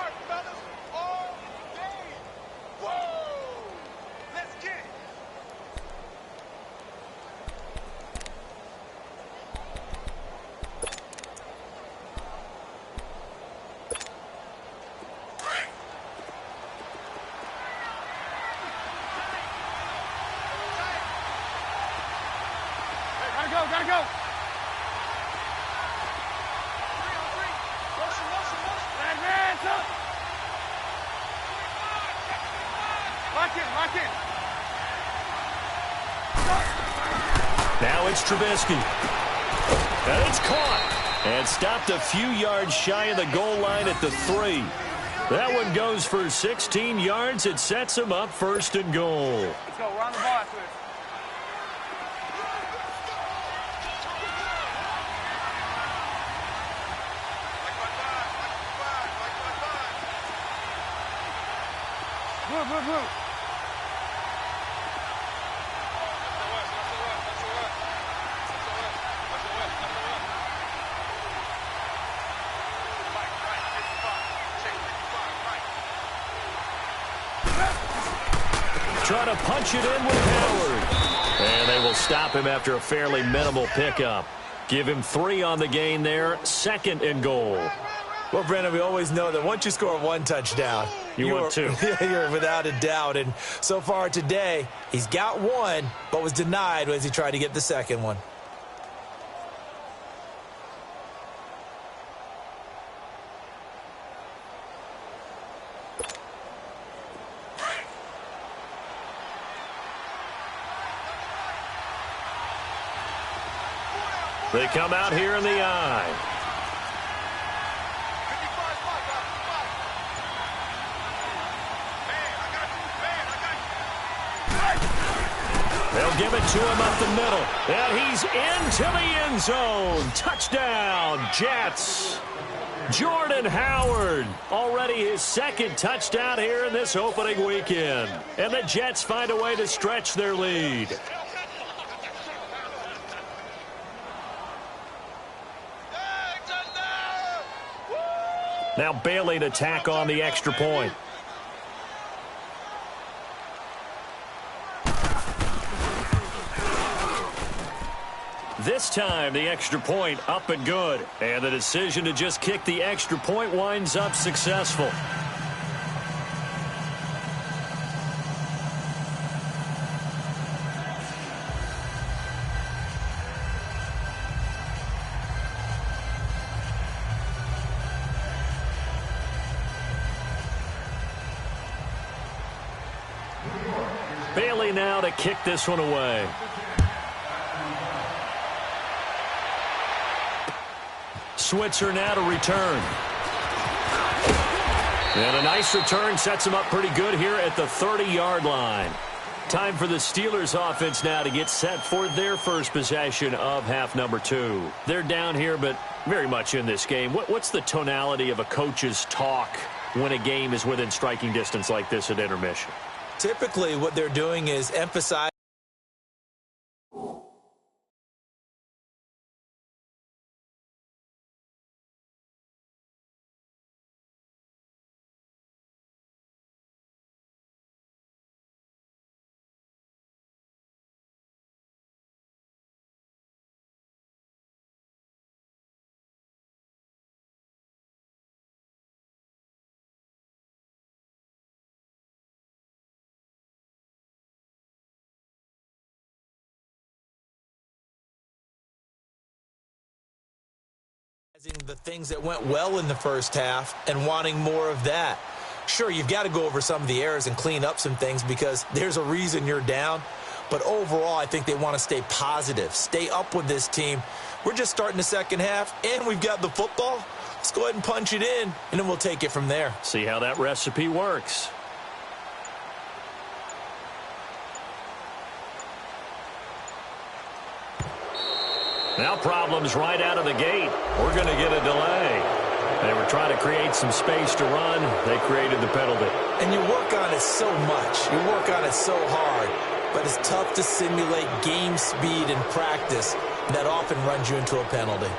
Gotta go. Lock in. Now it's Trubisky. And it's caught. And stopped a few yards shy of the goal line at the 3. That one goes for 16 yards. It sets him up 1st and goal. Let's go. We're on the ball, Chris. Move. Trying to punch it in with Howard. And they will stop him after a fairly minimal pickup. Give him 3 on the gain there. 2nd and goal. Well, Brandon, we always know that once you score 1 touchdown, you want 2. You're without a doubt. And so far today, he's got 1, but was denied as he tried to get the 2nd one. They come out here in the eye. They'll give it to him up the middle. And he's into the end zone. Touchdown, Jets. Jordan Howard, already his 2nd touchdown here in this opening weekend. And the Jets find a way to stretch their lead. Now Bailey to tack on the extra point. This time the extra point up and good. And the decision to just kick the extra point winds up successful. Bailey now to kick this one away. Switzer now to return. And a nice return sets him up pretty good here at the 30-yard line. Time for the Steelers offense now to get set for their first possession of half number 2. They're down here, but very much in this game. What's the tonality of a coach's talk when a game is within striking distance like this at intermission? Typically, what they're doing is emphasize the things that went well in the first half and wanting more of that. Sure, you've got to go over some of the errors and clean up some things because there's a reason you're down. But overall, I think they want to stay positive, stay up with this team. We're just starting the second half, and we've got the football. Let's go ahead and punch it in, and then we'll take it from there. See how that recipe works. Now problems right out of the gate. We're going to get a delay. They were trying to create some space to run. They created the penalty. And you work on it so much. You work on it so hard. But it's tough to simulate game speed in practice. That often runs you into a penalty.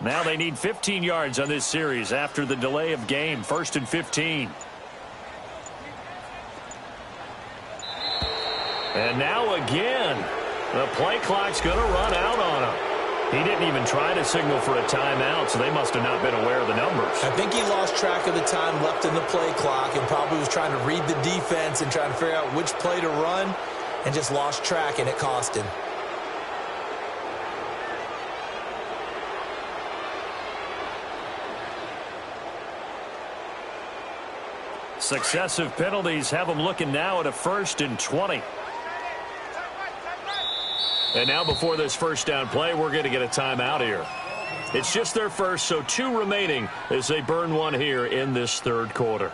Now they need 15 yards on this series after the delay of game. 1st and 15. And now again, the play clock's going to run out on him. He didn't even try to signal for a timeout, so they must have not been aware of the numbers. I think he lost track of the time left in the play clock and probably was trying to read the defense and trying to figure out which play to run and just lost track, and it cost him. Successive penalties have them looking now at a 1st and 20. And now before this first down play, we're going to get a timeout here. It's just their first, so 2 remaining as they burn one here in this 3rd quarter.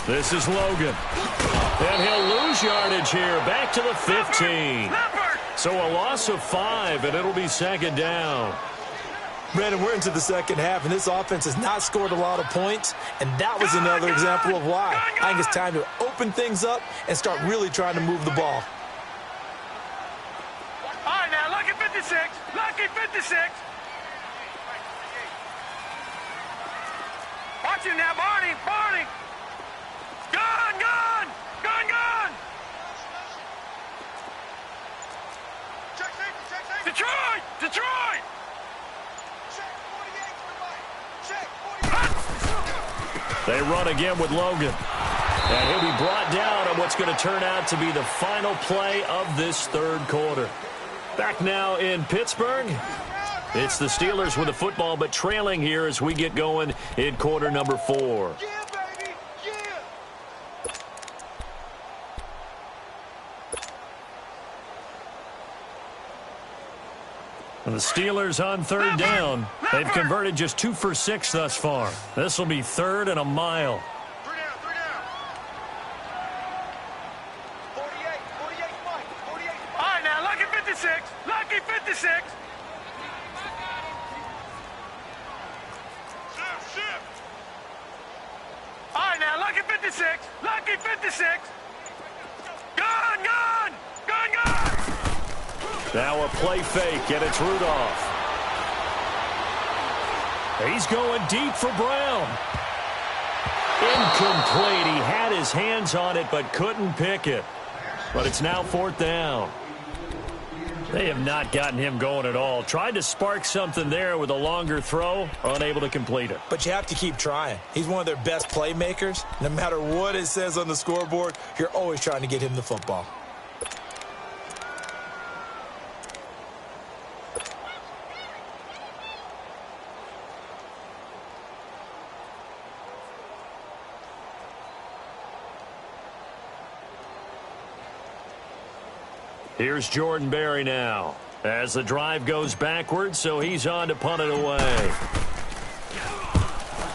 This is Logan. And he'll lose yardage here. Back to the 15. So a loss of 5, and it'll be 2nd down. Brandon, we're into the second half, and this offense has not scored a lot of points, and that was another example of why. I think it's time to open things up and start really trying to move the ball. All right, now, lucky 56. Lucky 56. Watch him now, Barney. Barney. Gun, gun. Gun, gun. Check safety, check safety. Detroit. Detroit. Check 48 to the right. Check 48. They run again with Logan. And he'll be brought down on what's going to turn out to be the final play of this 3rd quarter. Back now in Pittsburgh. It's the Steelers with the football, but trailing here as we get going in quarter number 4. Yeah, baby. Yeah. And the Steelers on 3rd down. They've converted just 2 for 6 thus far. This will be 3rd and a mile. 3 down, 3 down. 56. Lucky 56. Gone, gone. Gone, gone. Now a play fake, and it's Rudolph. He's going deep for Brown. Incomplete. He had his hands on it but couldn't pick it. But it's now 4th down. They have not gotten him going at all. Tried to spark something there with a longer throw, unable to complete it. But you have to keep trying. He's one of their best playmakers. No matter what it says on the scoreboard, you're always trying to get him the football. Here's Jordan Berry now as the drive goes backwards, so he's on to punt it away.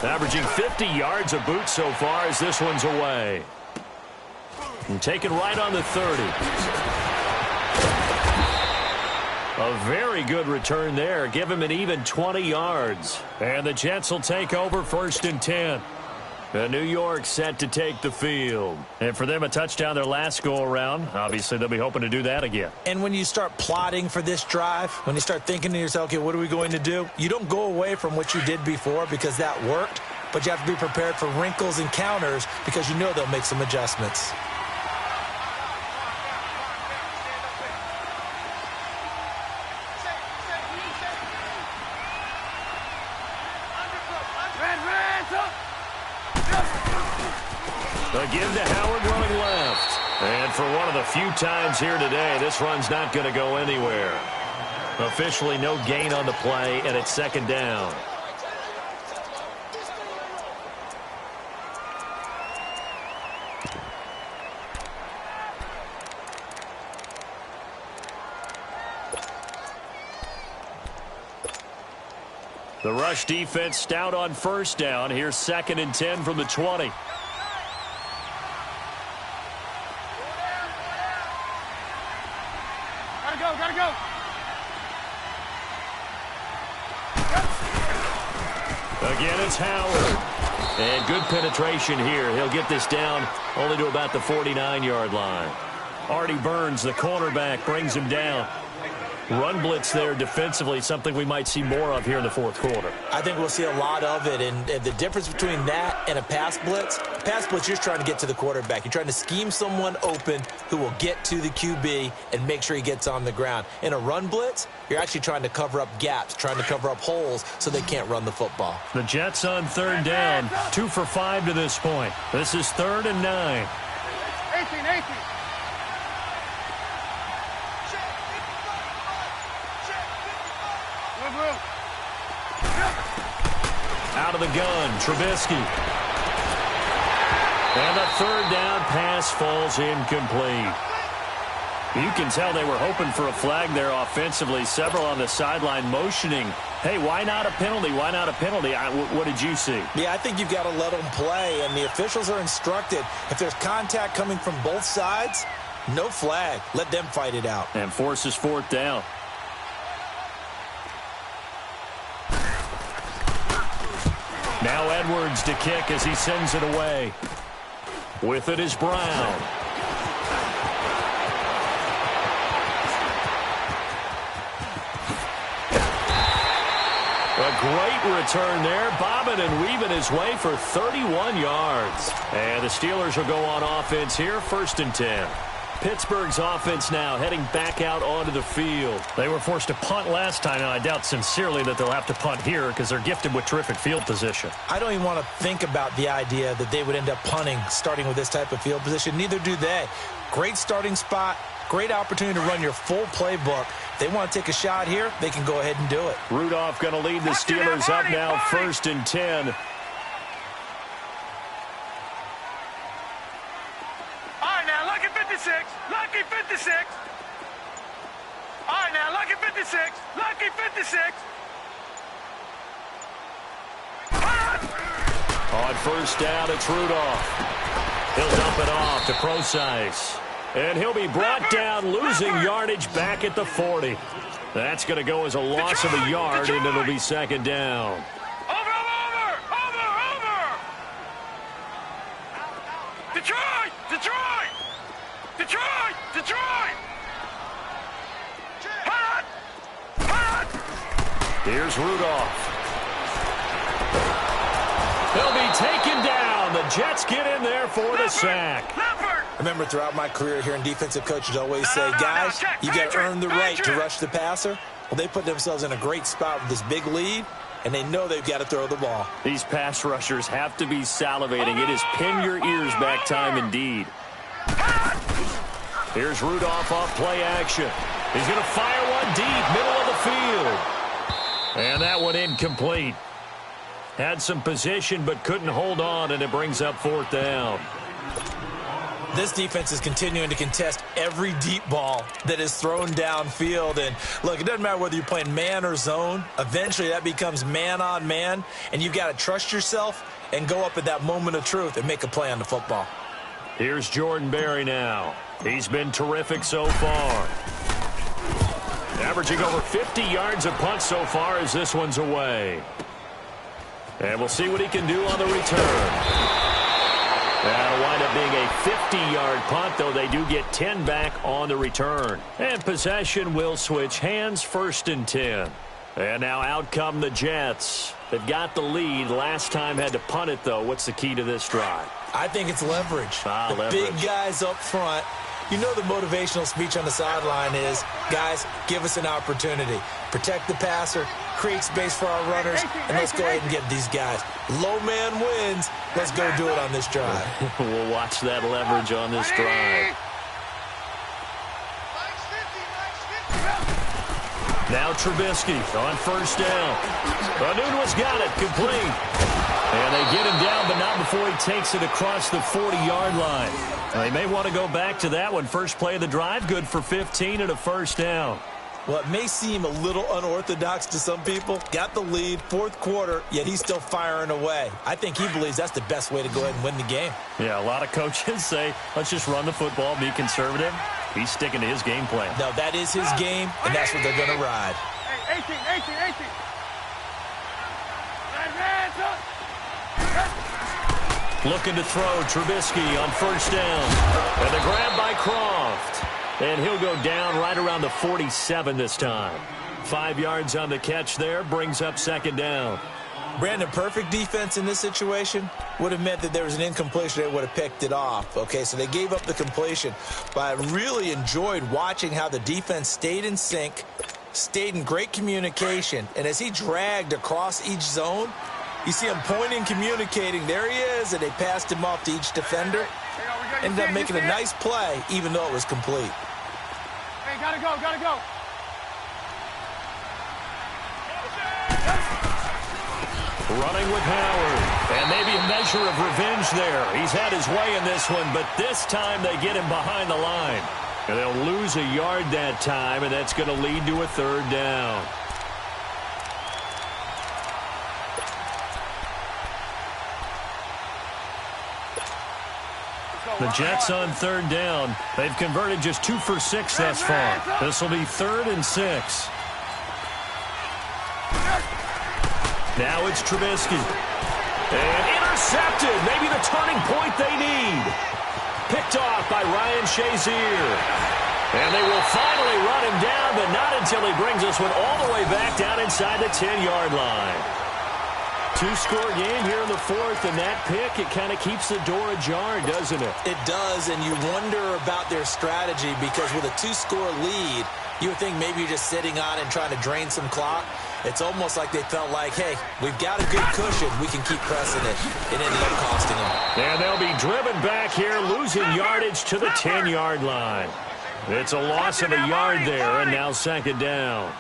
Averaging 50 yards a boot so far as this one's away. And taken right on the 30. A very good return there. Give him an even 20 yards. And the Jets will take over 1st and 10. New York set to take the field. And for them, a touchdown their last go-around. Obviously, they'll be hoping to do that again. And when you start plotting for this drive, when you start thinking to yourself, okay, what are we going to do? You don't go away from what you did before because that worked, but you have to be prepared for wrinkles and counters because you know they'll make some adjustments. Again to Howard running left. And for one of the few times here today, this run's not going to go anywhere. Officially no gain on the play, and it's 2nd down. The rush defense stout on 1st down. Here's 2nd and 10 from the 20. Gotta go. Again, it's Howard. And good penetration here. He'll get this down only to about the 49-yard line. Artie Burns, the cornerback, brings him down. Run blitz there defensively, something we might see more of here in the 4th quarter. I think we'll see a lot of it, and the difference between that and a pass blitz, you're just trying to get to the quarterback. You're trying to scheme someone open who will get to the QB and make sure he gets on the ground. In a run blitz, you're actually trying to cover up gaps, trying to cover up holes so they can't run the football. The Jets on 3rd down, 2 for 5 to this point. This is 3rd and 9. 18. Out of the gun, Trubisky. And the 3rd down pass falls incomplete. You can tell they were hoping for a flag there offensively. Several on the sideline motioning, hey, why not a penalty? Why not a penalty? What did you see? Yeah, I think you've got to let them play, and the officials are instructed. If there's contact coming from both sides, no flag. Let them fight it out. And forces 4th down. Now Edwards to kick as he sends it away. With it is Brown. A great return there, bobbing and weaving his way for 31 yards. And the Steelers will go on offense here, 1st and 10. Pittsburgh's offense now heading back out onto the field. They were forced to punt last time, and I doubt sincerely that they'll have to punt here because they're gifted with terrific field position. I don't even want to think about the idea that they would end up punting starting with this type of field position. Neither do they. Great starting spot, great opportunity to run your full playbook. If they want to take a shot here, they can go ahead and do it. Rudolph going to lead the Steelers up now, 1st and 10. Lucky 56. All right, now, lucky 56. Lucky 56. On 1st down, it's Rudolph. He'll dump it off to Procise. And he'll be brought down, losing yardage back at the 40. That's going to go as a loss of a yard, and it'll be 2nd down. Over. Detroit! Detroit! Detroit! Detroit! Hot! Hot! Here's Rudolph. He'll be taken down. The Jets get in there for the sack. I remember throughout my career hearing defensive coaches always say, guys, you got to earn the right to rush the passer. Well, they put themselves in a great spot with this big lead, and they know they've got to throw the ball. These pass rushers have to be salivating. It is pin your ears back time indeed. Here's Rudolph off play action. He's going to fire one deep, middle of the field. And that one incomplete. Had some position but couldn't hold on, and it brings up 4th down. This defense is continuing to contest every deep ball that is thrown downfield. And, look, it doesn't matter whether you're playing man or zone. Eventually, that becomes man on man, and you've got to trust yourself and go up at that moment of truth and make a play on the football. Here's Jordan Berry now. He's been terrific so far. Averaging over 50 yards a punt so far as this one's away. And we'll see what he can do on the return. That'll wind up being a 50-yard punt, though they do get 10 back on the return. And possession will switch hands, 1st and 10. And now out come the Jets. They've got the lead. Last time had to punt it, though. What's the key to this drive? I think it's leverage. The big guys up front. You know the motivational speech on the sideline is, guys, give us an opportunity. Protect the passer, create space for our runners, and let's go ahead and get these guys. Low man wins. Let's go do it on this drive. We'll watch that leverage on this drive. Now Trubisky on 1st down. Anunwa's got it, complete. And they get him down, but not before he takes it across the 40-yard line. They may want to go back to that one. First play of the drive, good for 15 and a 1st down. Well, it may seem a little unorthodox to some people. Got the lead, 4th quarter, yet he's still firing away. I think he believes that's the best way to go ahead and win the game. Yeah, a lot of coaches say, let's just run the football, be conservative. He's sticking to his game plan. No, that is his game, and that's what they're going to ride. 18. Looking to throw, Trubisky on 1st down. And the grab by Croft. And he'll go down right around the 47 this time. 5 yards on the catch there, brings up 2nd down. Brandon, perfect defense in this situation would have meant that there was an incompletion. They would have picked it off. Okay, so they gave up the completion. But I really enjoyed watching how the defense stayed in sync, stayed in great communication. And as he dragged across each zone, you see him pointing, communicating. There he is, and they passed him off to each defender. Ended up making a nice play, even though it was complete. Hey, gotta go. Running with Howard. And maybe a measure of revenge there. He's had his way in this one, but this time they get him behind the line. And they'll lose a yard that time, and that's going to lead to a 3rd down. The Jets on 3rd down. They've converted just 2 for 6 thus far. This will be 3rd and 6. Now it's Trubisky. And intercepted. Maybe the turning point they need. Picked off by Ryan Shazier. And they will finally run him down, but not until he brings this one all the way back down inside the 10-yard line. 2-score game here in the 4th, and that pick, it kind of keeps the door ajar, doesn't it? It does, and you wonder about their strategy because with a 2-score lead, you would think maybe you're just sitting on and trying to drain some clock. It's almost like they felt like, hey, we've got a good cushion. We can keep pressing it. It ended up costing them. And they'll be driven back here, losing yardage to the 10-yard line. It's a loss of a yard there, and now 2nd down.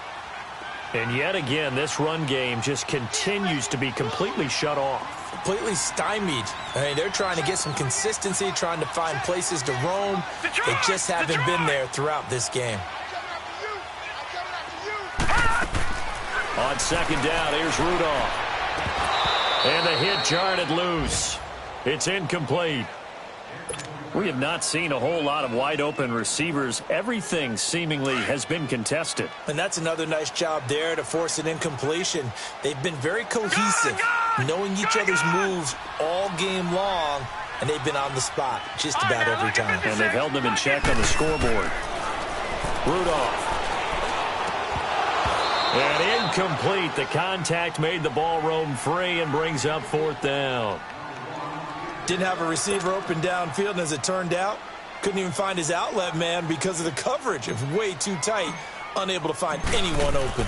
And yet again, this run game just continues to be completely shut off. Completely stymied. I mean, they're trying to get some consistency, trying to find places to roam. They just haven't been there throughout this game. On 2nd down, here's Rudolph. And the hit jarred it loose. It's incomplete. We have not seen a whole lot of wide-open receivers. Everything seemingly has been contested. And that's another nice job there to force an incompletion. They've been very cohesive, knowing each other's moves all game long, and they've been on the spot just about every time. And they've held them in check on the scoreboard. Rudolph. And incomplete. The contact made the ball roam free and brings up 4th down. Didn't have a receiver open downfield, and as it turned out, couldn't even find his outlet man because of the coverage. It was way too tight, unable to find anyone open.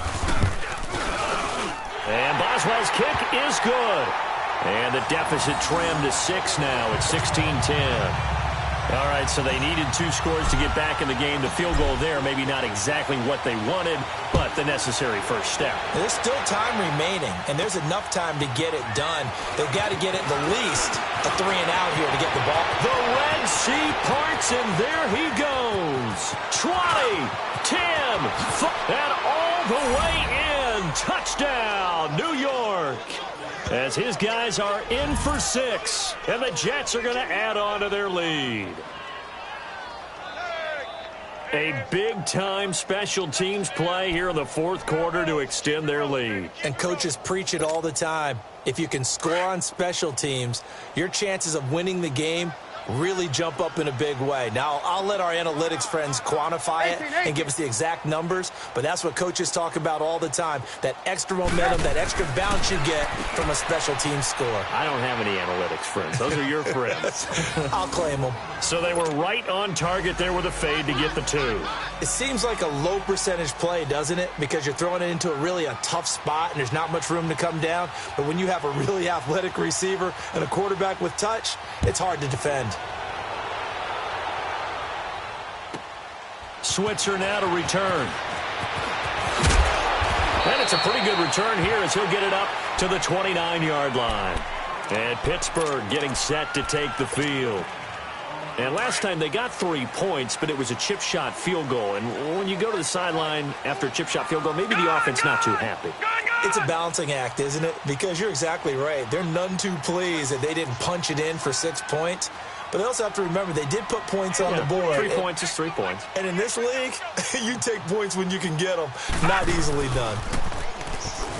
And Boswell's kick is good. And the deficit trimmed to 6 now at 16-10. All right, so they needed 2 scores to get back in the game. The field goal there, maybe not exactly what they wanted, but the necessary first step. There's still time remaining, and there's enough time to get it done. They've got to get at the least a 3-and-out here to get the ball. The Red Sea parts, and there he goes. 20, 10, and all the way in. Touchdown, New York. As his guys are in for 6, and the Jets are going to add on to their lead. A big-time special teams play here in the 4th quarter to extend their lead. And coaches preach it all the time. If you can score on special teams, your chances of winning the game really jump up in a big way. Now, I'll let our analytics friends quantify it and give us the exact numbers, but that's what coaches talk about all the time, that extra momentum, that extra bounce you get from a special team score. I don't have any analytics friends. Those are your friends. I'll claim them. So they were right on target there with a fade to get the 2. It seems like a low percentage play, doesn't it? Because you're throwing it into a tough spot and there's not much room to come down. But when you have a really athletic receiver and a quarterback with touch, it's hard to defend. Switzer now to return. And it's a pretty good return here as he'll get it up to the 29-yard line. And Pittsburgh getting set to take the field. And last time they got 3 points, but it was a chip shot field goal. And when you go to the sideline after a chip shot field goal, maybe the offense not too happy. It's a balancing act, isn't it? Because you're exactly right. They're none too pleased that they didn't punch it in for 6 points. But they also have to remember they did put points on the board. 3 points is 3 points. And in this league, you take points when you can get them. Not easily done.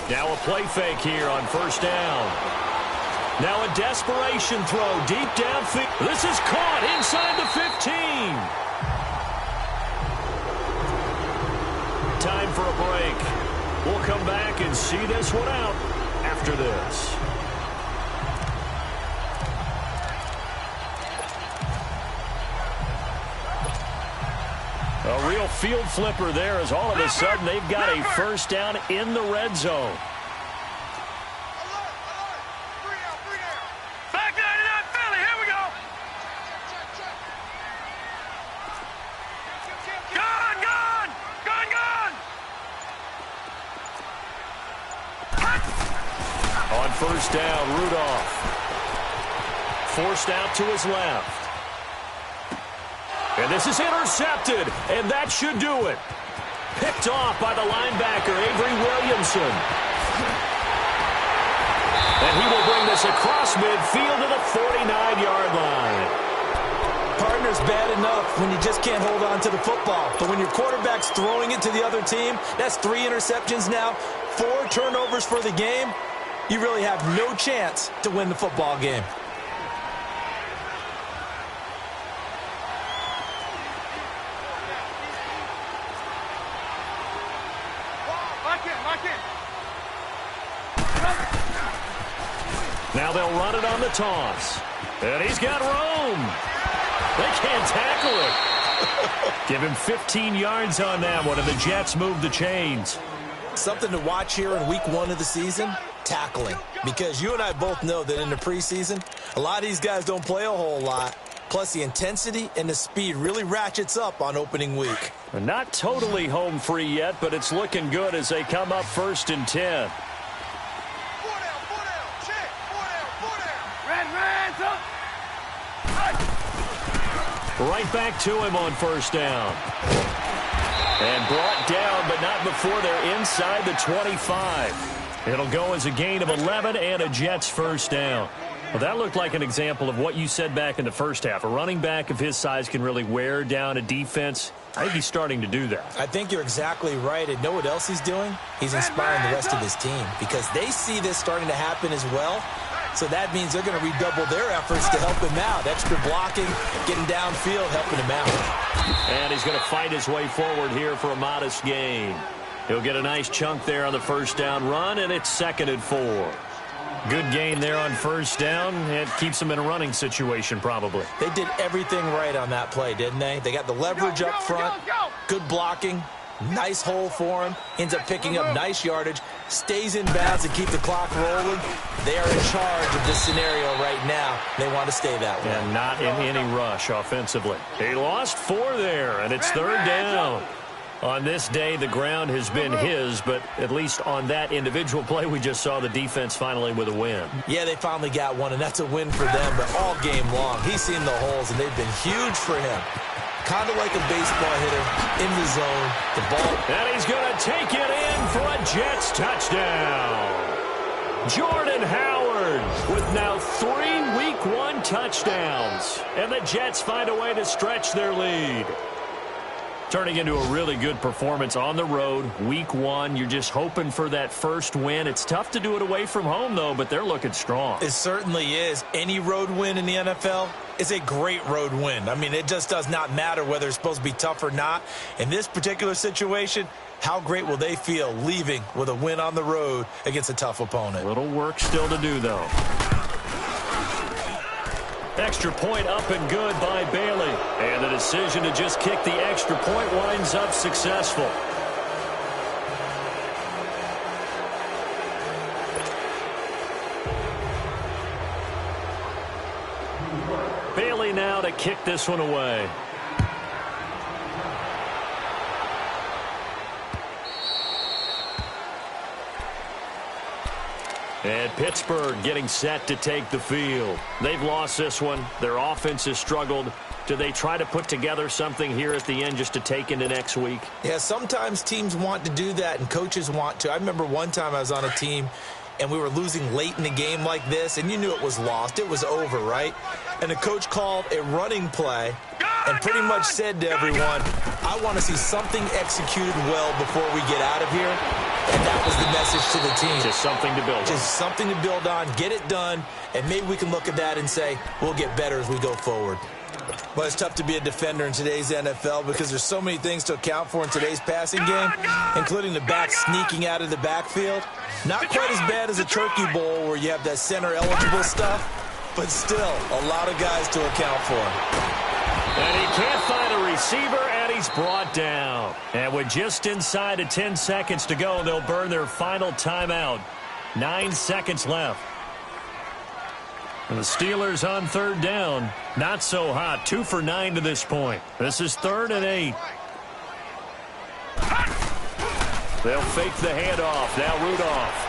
Now a play fake here on 1st down. Now a desperation throw deep downfield. This is caught inside the 15. Time for a break. We'll come back and see this one out after this. A real field flipper there as all of a sudden they've got a 1st down in the red zone. On 1st down, Rudolph. Forced out to his left. And this is intercepted, and that should do it. Picked off by the linebacker, Avery Williamson. And he will bring this across midfield to the 49-yard line. Partner's bad enough when you just can't hold on to the football. But when your quarterback's throwing it to the other team, that's 3 interceptions now, 4 turnovers for the game. You really have no chance to win the football game. Now they'll run it on the toss. And he's got room. They can't tackle it. Give him 15 yards on that one, and the Jets move the chains. Something to watch here in week 1 of the season, tackling. Because you and I both know that in the preseason, a lot of these guys don't play a whole lot. Plus, the intensity and the speed really ratchets up on opening week. Not totally home free yet, but it's looking good as they come up 1st and 10. Right back to him on 1st down. And brought down, but not before they're inside the 25. It'll go as a gain of 11 and a Jets 1st down. Well, that looked like an example of what you said back in the first half. A running back of his size can really wear down a defense. I think he's starting to do that. I think you're exactly right. And know what else he's doing? He's inspiring the rest of his team because they see this starting to happen as well. So that means they're going to redouble their efforts to help him out. Extra blocking, getting downfield, helping him out. And he's going to fight his way forward here for a modest gain. He'll get a nice chunk there on the first down run, and it's 2nd and 4. Good gain there on first down. It keeps them in a running situation probably. They did everything right on that play, didn't they? They got the leverage up front, good blocking, nice hole for him, ends up picking up nice yardage, stays in bounds to keep the clock rolling. They are in charge of this scenario right now. They want to stay that way. And not in any rush offensively. He lost 4 there, and it's 3rd down. On this day, the ground has been his, but at least on that individual play, we just saw the defense finally with a win. Yeah, they finally got one, and that's a win for them, but all game long, he's seen the holes, and they've been huge for him. Kind of like a baseball hitter in the zone. The ball. And he's going to take it in for a Jets touchdown. Jordan Howard with now 3 Week 1 touchdowns. And the Jets find a way to stretch their lead. Turning into a really good performance on the road. Week 1, you're just hoping for that first win. It's tough to do it away from home, though, but they're looking strong. It certainly is. Any road win in the NFL is a great road win. I mean, it just does not matter whether it's supposed to be tough or not. In this particular situation, how great will they feel leaving with a win on the road against a tough opponent? Little work still to do, though. Extra point up and good by Bailey. And the decision to just kick the extra point winds up successful. Bailey now to kick this one away. And Pittsburgh getting set to take the field. They've lost this one. Their offense has struggled. Do they try to put together something here at the end just to take into next week? Yeah, sometimes teams want to do that and coaches want to. I remember one time I was on a team and we were losing late in the game like this, and you knew it was lost. It was over, right? And the coach called a running play and pretty much said to everyone, I want to see something executed well before we get out of here. And that was the message to the team. Just something to build on. Just something to build on, get it done, and maybe we can look at that and say, we'll get better as we go forward. Well, it's tough to be a defender in today's NFL because there's so many things to account for in today's passing game, including the back sneaking out of the backfield. Not quite as bad as a turkey bowl where you have that center-eligible stuff, but still a lot of guys to account for. And he can't find a receiver, and he's brought down. And with just inside of 10 seconds to go, they'll burn their final timeout. 9 seconds left. And the Steelers on 3rd down. Not so hot. 2 for 9 to this point. This is 3rd and 8. They'll fake the handoff. Now Rudolph.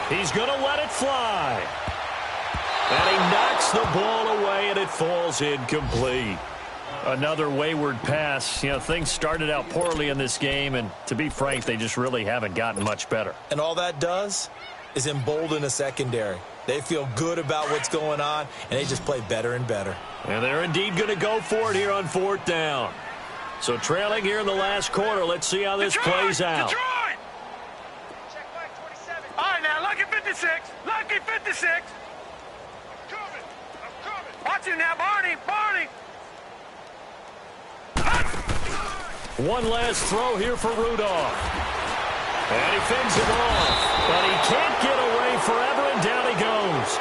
He's going to let it fly. And he knocks the ball away, and it falls incomplete. Another wayward pass. You know, things started out poorly in this game, and to be frank, they just really haven't gotten much better. And all that does is embolden a secondary. They feel good about what's going on, and they just play better and better. And they're indeed going to go for it here on 4th down. So trailing here in the last quarter, let's see how this plays out. Detroit! Check back 27. All right, now, lucky 56. Lucky 56. I'm coming. Watch it now, Barney. One last throw here for Rudolph. And he fends him off. But he can't get away forever, and down he goes.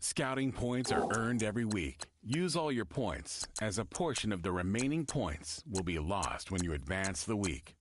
Scouting points are earned every week. Use all your points, as a portion of the remaining points will be lost when you advance the week.